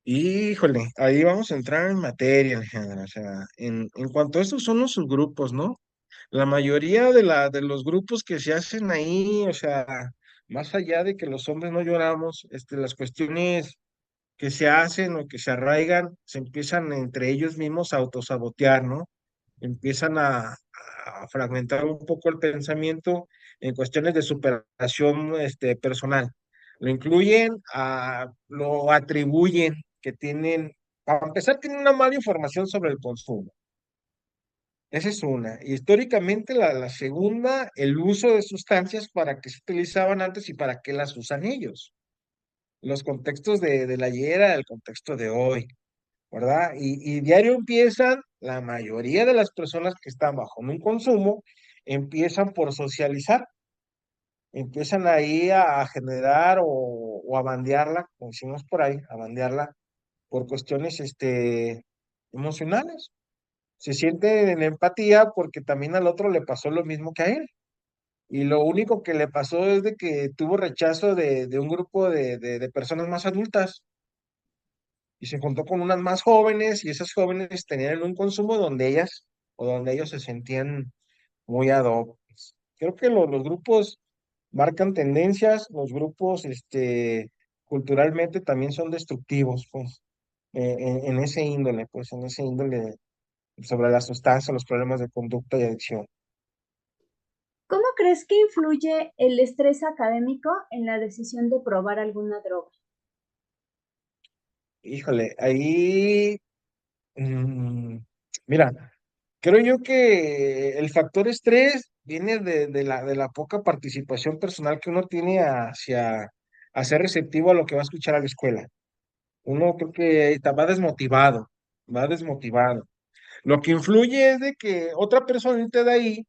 Híjole, ahí vamos a entrar en materia, Alejandra. O sea, en cuanto a estos son los subgrupos, ¿no? La mayoría de los grupos que se hacen ahí, o sea, más allá de que los hombres no lloramos, las cuestiones que se hacen o que se arraigan, se empiezan entre ellos mismos a autosabotear, ¿no? Empiezan a fragmentar un poco el pensamiento en cuestiones de superación personal. Lo incluyen, lo atribuyen, que tienen, para empezar, tienen una mala información sobre el consumo. Esa es una. Y históricamente la segunda, el uso de sustancias, para qué se utilizaban antes y para qué las usan ellos. Los contextos del ayer al contexto de hoy. ¿Verdad? Y diario empiezan, la mayoría de las personas que están bajo un consumo, empiezan por socializar, empiezan ahí a generar o a bandearla, como decimos por ahí, a bandearla por cuestiones emocionales. Se sienten en empatía porque también al otro le pasó lo mismo que a él. Y lo único que le pasó es de que tuvo rechazo de un grupo de personas más adultas y se juntó con unas más jóvenes y esas jóvenes tenían un consumo donde ellas o donde ellos se sentían muy ad hoc. Creo que los grupos marcan tendencias, los grupos culturalmente también son destructivos, pues, en ese índole, pues, en ese índole sobre la sustancia, los problemas de conducta y adicción. ¿Cómo crees que influye el estrés académico en la decisión de probar alguna droga? Híjole, ahí, mm, mira, creo yo que el factor estrés viene de la poca participación personal que uno tiene hacia a ser receptivo a lo que va a escuchar a la escuela. Uno creo que va desmotivado, va desmotivado. Lo que influye es de que otra personita de ahí,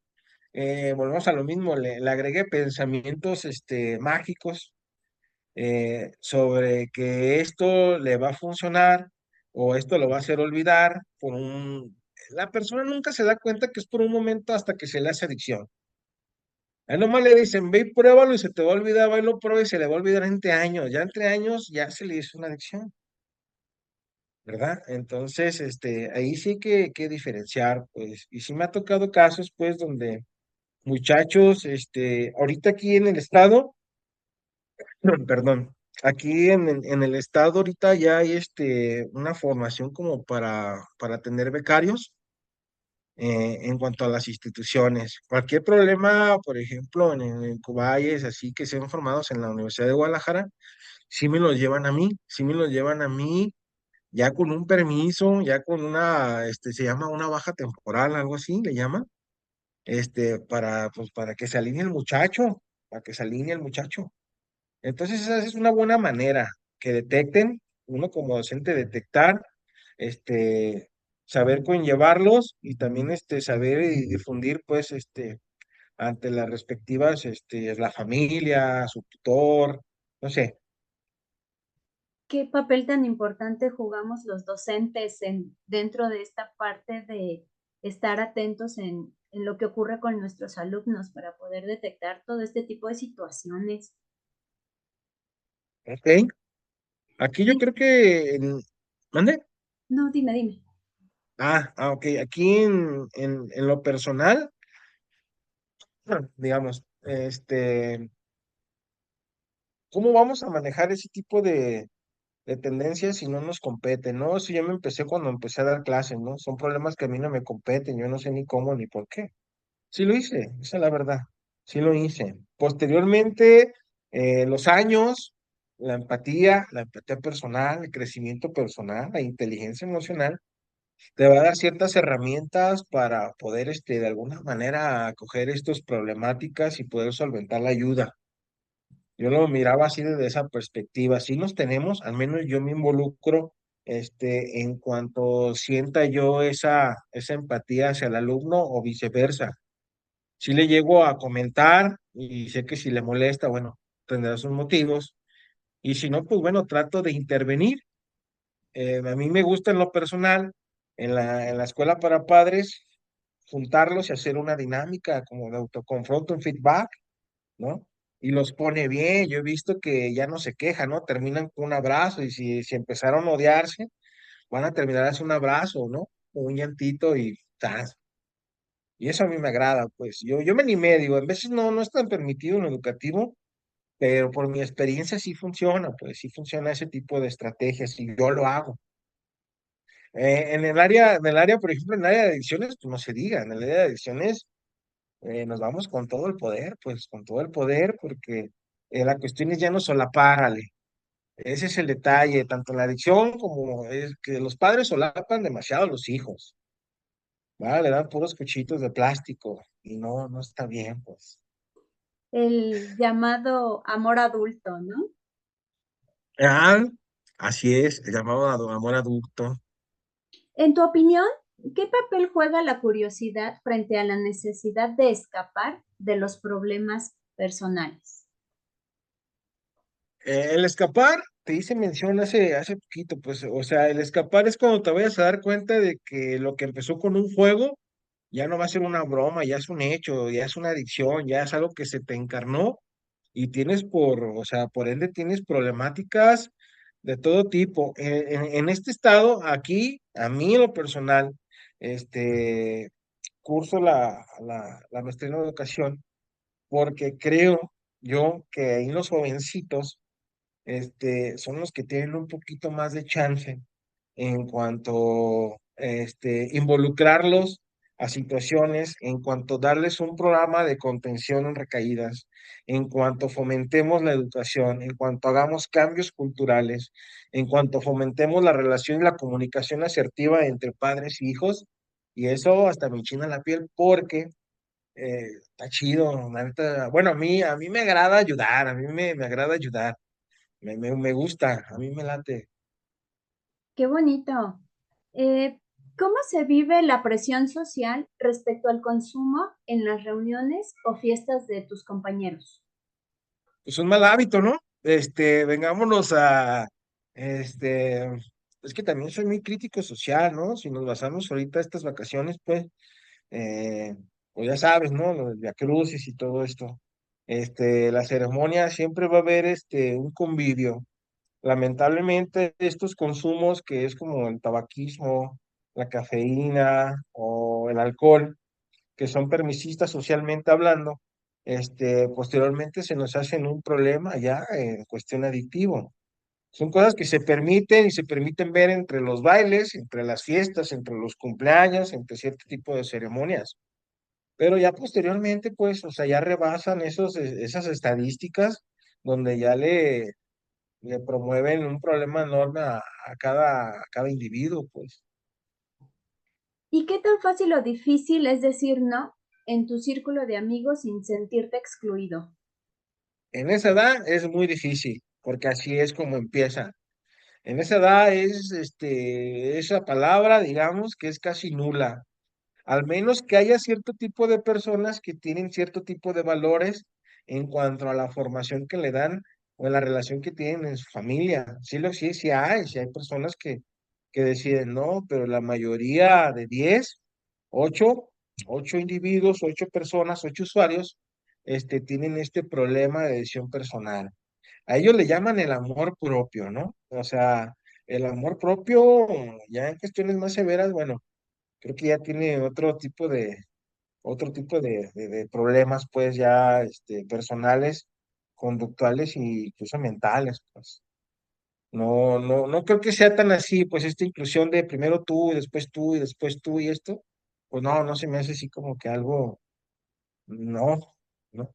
volvemos a lo mismo, le agregue pensamientos mágicos sobre que esto le va a funcionar o esto lo va a hacer olvidar por un... La persona nunca se da cuenta que es por un momento hasta que se le hace adicción. A él nomás le dicen, ve y pruébalo y se te va a olvidar, va y lo prueba y se le va a olvidar entre años. Ya entre años ya se le hizo una adicción, ¿verdad? Entonces, ahí sí que diferenciar, pues. Y sí me ha tocado casos, pues, donde muchachos, ahorita aquí en el estado, perdón, aquí en el estado ahorita ya hay una formación como para tener becarios en cuanto a las instituciones. Cualquier problema, por ejemplo, en Cubayes, así que sean formados en la Universidad de Guadalajara, sí me los llevan a mí, sí me los llevan a mí, ya con un permiso, ya con una, se llama una baja temporal, algo así, le llaman, pues, para que se alinee el muchacho, para que se alinee el muchacho. Entonces, esa es una buena manera que detecten, uno como docente detectar, este, saber conllevarlos y también saber y difundir, pues, ante las respectivas, la familia, su tutor, no sé. ¿Qué papel tan importante jugamos los docentes dentro de esta parte de estar atentos en lo que ocurre con nuestros alumnos para poder detectar todo este tipo de situaciones? Ok. Aquí yo Sí, creo que, ¿mande? no, dime, dime. Ok. Aquí en lo personal, digamos, ¿cómo vamos a manejar ese tipo de tendencias si no nos compete, ¿no? Eso ya me empecé cuando empecé a dar clases, ¿no? Son problemas que a mí no me competen, yo no sé ni cómo ni por qué. Sí lo hice, esa es la verdad, sí lo hice. Posteriormente, los años, la empatía personal, el crecimiento personal, la inteligencia emocional, te va a dar ciertas herramientas para poder, de alguna manera, acoger estas problemáticas y poder solventar la ayuda. Yo lo miraba así desde esa perspectiva. Sí los tenemos, al menos yo me involucro, en cuanto sienta yo esa empatía hacia el alumno o viceversa. Si le llego a comentar y sé que si le molesta, bueno, tendrá sus motivos. Y si no, pues bueno, trato de intervenir. A mí me gusta en lo personal, en la escuela para padres, juntarlos y hacer una dinámica como de autoconfronto, un feedback, ¿no? Y los pone bien. Yo he visto que ya no se quejan, ¿no? Terminan con un abrazo y si empezaron a odiarse, van a terminar haciendo un abrazo, ¿no? O un llantito y ¡tas! Y eso a mí me agrada, pues yo me animé, digo, en veces no es tan permitido en lo educativo, pero por mi experiencia sí funciona, pues sí funciona ese tipo de estrategias y yo lo hago. En el área, por ejemplo, en el área de adicciones, pues no se diga, en el área de adicciones nos vamos con todo el poder, pues con todo el poder, porque la cuestión es ya no solapárale. Ese es el detalle, tanto en la adicción como es que los padres solapan demasiado a los hijos, ¿va? Le dan puros cuchitos de plástico y no está bien, pues. El llamado amor adulto, ¿no? Ah, así es, el llamado amor adulto. En tu opinión, ¿qué papel juega la curiosidad frente a la necesidad de escapar de los problemas personales? El escapar, te hice mención hace poquito, pues, o sea, el escapar es cuando te vayas a dar cuenta de que lo que empezó con un juego ya no va a ser una broma, ya es un hecho, ya es una adicción, ya es algo que se te encarnó y tienes o sea, por ende tienes problemáticas de todo tipo. En este estado, aquí, a mí en lo personal, este, curso la maestría en educación porque creo yo que ahí los jovencitos, son los que tienen un poquito más de chance en cuanto involucrarlos a situaciones, en cuanto darles un programa de contención en recaídas, en cuanto fomentemos la educación, en cuanto hagamos cambios culturales, en cuanto fomentemos la relación y la comunicación asertiva entre padres y hijos, y eso hasta me enchina la piel porque Está chido, la neta. Bueno, a mí me agrada ayudar, a mí me agrada ayudar, me gusta, a mí me late. Qué bonito. Eh, ¿Cómo se vive la presión social respecto al consumo en las reuniones o fiestas de tus compañeros? Pues un mal hábito, ¿no? Vengámonos a, este, es que también soy muy crítico social, ¿no? Si nos basamos ahorita estas vacaciones, eh, pues ya sabes, ¿no? Lo del Via Crucis y todo esto. La ceremonia siempre va a haber un convivio. Lamentablemente, estos consumos que es como el tabaquismo, la cafeína o el alcohol, que son permisistas socialmente hablando, posteriormente se nos hacen un problema ya en cuestión adictivo. Son cosas que se permiten y se permiten ver entre los bailes, entre las fiestas, entre los cumpleaños, entre cierto tipo de ceremonias. Pero ya posteriormente, pues, o sea, ya rebasan esas estadísticas donde ya le promueven un problema enorme a cada individuo, pues. ¿Y qué tan fácil o difícil es decir no en tu círculo de amigos sin sentirte excluido? En esa edad es muy difícil, porque así es como empieza. En esa edad esa palabra, digamos, que es casi nula. Al menos que haya cierto tipo de personas que tienen cierto tipo de valores en cuanto a la formación que le dan o en la relación que tienen en su familia. Sí hay personas que deciden no, pero la mayoría de 10, 8, 8 individuos, 8 personas, 8 usuarios, tienen este problema de decisión personal. A ellos le llaman el amor propio, ¿no? O sea, el amor propio, ya en cuestiones más severas, bueno, creo que ya tiene otro tipo de problemas, pues ya personales, conductuales y incluso mentales, pues. No, no, no creo que sea tan así, pues esta inclusión de primero tú y después tú y después tú y esto, pues no, no se me hace así como que algo, no, no.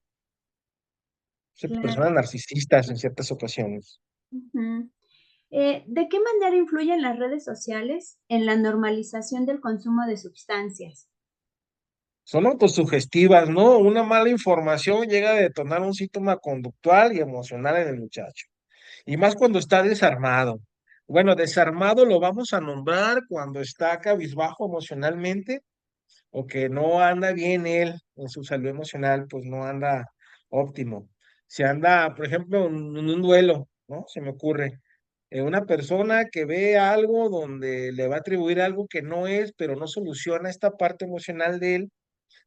Son personas Claro. narcisistas en ciertas ocasiones. Ujú. ¿De qué manera influyen las redes sociales en la normalización del consumo de sustancias? Son autosugestivas, ¿no? Una mala información llega a detonar un síntoma conductual y emocional en el muchacho. Y más cuando está desarmado. Bueno, desarmado lo vamos a nombrar cuando está cabizbajo emocionalmente o que no anda bien él en su salud emocional, pues no anda óptimo. Si anda, por ejemplo, en un duelo, ¿no? Se me ocurre. Una persona que ve algo donde le va a atribuir algo que no es, pero no soluciona esta parte emocional de él,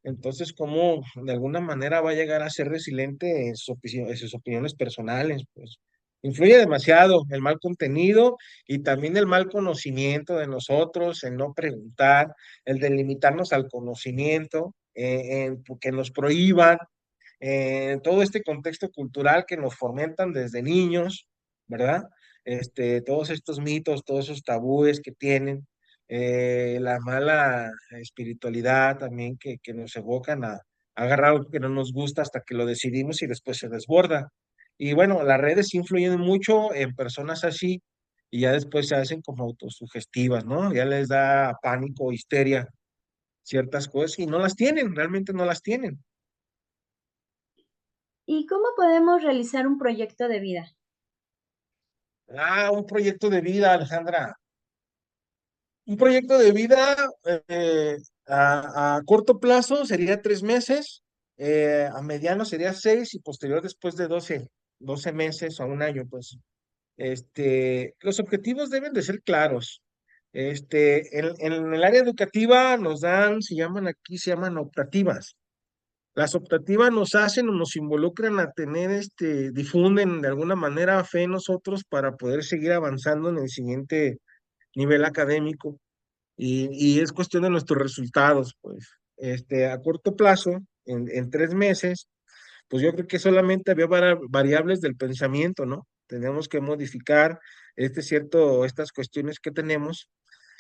entonces, ¿cómo de alguna manera va a llegar a ser resiliente en sus opiniones personales? Pues influye demasiado el mal contenido y también el mal conocimiento de nosotros, el no preguntar, el delimitarnos al conocimiento, que nos prohíban, todo este contexto cultural que nos fomentan desde niños, ¿verdad? Todos estos mitos, todos esos tabúes que tienen, la mala espiritualidad también que nos evocan a agarrar algo que no nos gusta hasta que lo decidimos y después se desborda. Y bueno, las redes influyen mucho en personas así y ya después se hacen como autosugestivas, ¿no? Ya les da pánico, histeria, ciertas cosas y no las tienen, realmente no las tienen. ¿Y cómo podemos realizar un proyecto de vida? Un proyecto de vida, Alejandra. Un proyecto de vida a corto plazo sería 3 meses, a mediano sería 6 y posterior después de doce meses o un año, pues. Los objetivos deben de ser claros. En el área educativa se llaman optativas. Las optativas nos hacen o nos involucran a tener, difunden de alguna manera fe en nosotros para poder seguir avanzando en el siguiente nivel académico y es cuestión de nuestros resultados, pues. A corto plazo, en 3 meses, pues yo creo que solamente había variables del pensamiento, ¿no? Tenemos que modificar estas cuestiones que tenemos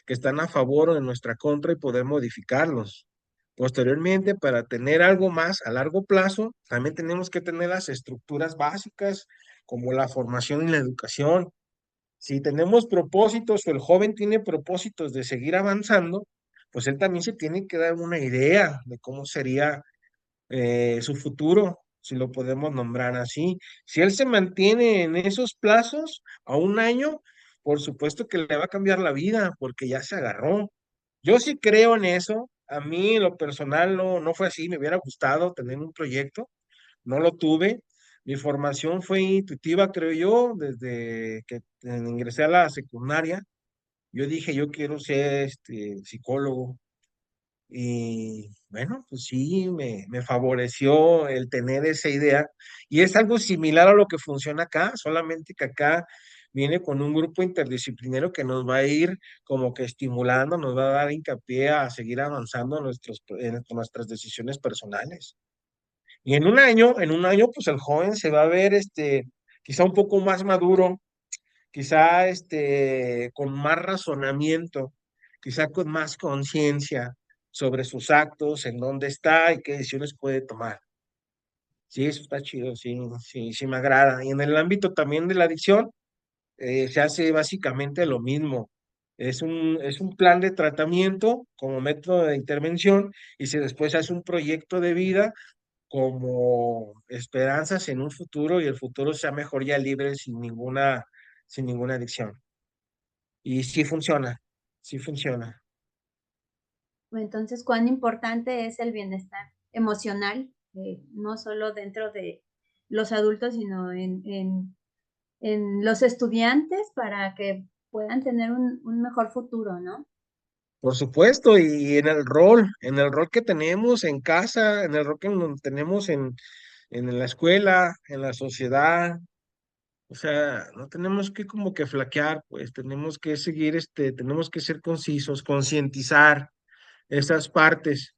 que están a favor o en nuestra contra y poder modificarlos. Posteriormente, para tener algo más a largo plazo, también tenemos que tener las estructuras básicas como la formación y la educación. Si tenemos propósitos o el joven tiene propósitos de seguir avanzando, pues él también se tiene que dar una idea de cómo sería su futuro, si lo podemos nombrar así. Si él se mantiene en esos plazos a un año, por supuesto que le va a cambiar la vida, porque ya se agarró. Yo sí creo en eso. A mí, en lo personal, no fue así. Me hubiera gustado tener un proyecto, no lo tuve. Mi formación fue intuitiva, creo yo, desde que ingresé a la secundaria. Yo dije, yo quiero ser psicólogo. Y bueno, pues sí, me favoreció el tener esa idea. Y es algo similar a lo que funciona acá, solamente que acá viene con un grupo interdisciplinario que nos va a ir como que estimulando, nos va a dar hincapié a seguir avanzando en nuestras decisiones personales. Y en un año, pues el joven se va a ver quizá un poco más maduro, quizá con más razonamiento, quizá con más conciencia sobre sus actos, en dónde está y qué decisiones puede tomar. Sí, eso está chido, sí, sí, sí me agrada. Y en el ámbito también de la adicción, se hace básicamente lo mismo. Es un plan de tratamiento como método de intervención y se después hace un proyecto de vida como esperanzas en un futuro y el futuro sea mejor ya libre sin ninguna adicción. Y sí funciona, sí funciona. Entonces, cuán importante es el bienestar emocional, no solo dentro de los adultos, sino en los estudiantes para que puedan tener un mejor futuro, ¿no? Por supuesto, y en el rol que tenemos en casa, en el rol que tenemos en la escuela, en la sociedad, o sea, no tenemos que como que flaquear, pues tenemos que seguir, tenemos que ser concisos, concientizar esas partes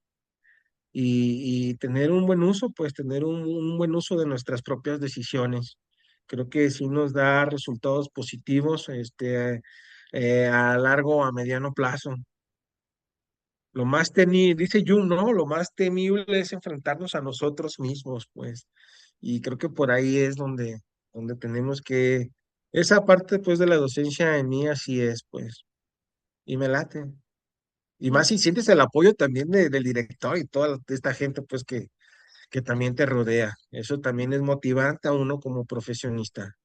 y tener un buen uso, pues tener un buen uso de nuestras propias decisiones. Creo que sí nos da resultados positivos, a largo, a mediano plazo. Lo más temible, dice Jung, ¿no? Lo más temible es enfrentarnos a nosotros mismos, pues. Y creo que por ahí es donde tenemos que, esa parte, pues, de la docencia en mí así es, pues, y me late. Y Y más si sientes el apoyo también del director y toda esta gente, pues, que también te rodea. Eso también es motivante a uno como profesionista.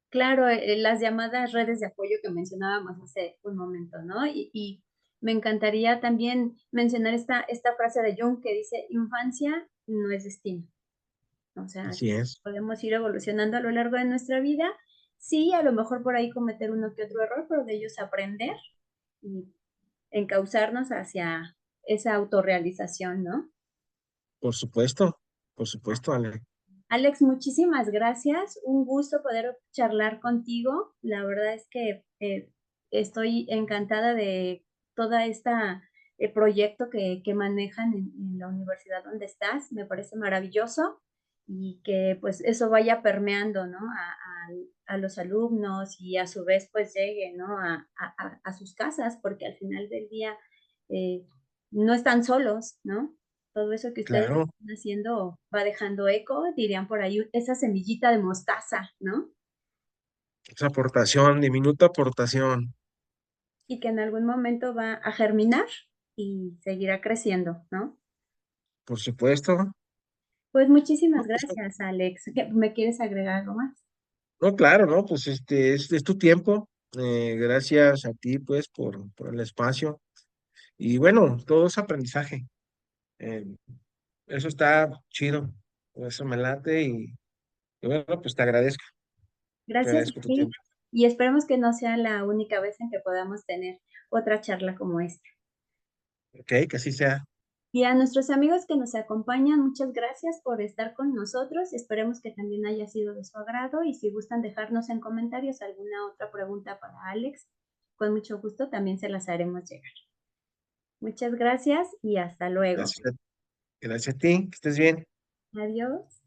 claro, las llamadas redes de apoyo que mencionábamos hace un momento, ¿no? Y me encantaría también mencionar esta frase de Jung que dice, infancia no es destino. O sea, Así es, podemos ir evolucionando a lo largo de nuestra vida. Sí, a lo mejor por ahí cometer uno que otro error, pero de ellos aprender y encauzarnos hacia esa autorrealización, ¿no? por supuesto, Ale. Alex, muchísimas gracias. Un gusto poder charlar contigo. La verdad es que estoy encantada de toda esta proyecto que manejan en la universidad donde estás. Me parece maravilloso y que pues eso vaya permeando, ¿no? A los alumnos y a su vez pues llegue, ¿no? A sus casas, porque al final del día eh, no están solos, ¿no? Todo eso que ustedes Claro, están haciendo va dejando eco, dirían por ahí, esa semillita de mostaza, ¿no? esa aportación, diminuta aportación, Y que en algún momento va a germinar y seguirá creciendo, ¿no? por supuesto. Pues No, muchísimas pues, gracias, Alex. ¿Me quieres agregar algo más? no, claro, ¿no? Pues es tu tiempo. Gracias a ti, pues, por el espacio. Y bueno, todo es aprendizaje. Eh, Eso está chido. Eso me late y bueno, pues te Gracias a agradezco tu ti tiempo. y esperemos que no sea la única vez en que podamos tener otra charla como esta. Ok, que así sea. Y a nuestros amigos que nos acompañan, muchas gracias por estar con nosotros. Esperemos que también haya sido de su agrado y si gustan dejarnos en comentarios alguna otra pregunta para Alex, con mucho gusto también se las haremos llegar. Muchas gracias y hasta luego. Gracias a ti, que estés bien. Adiós.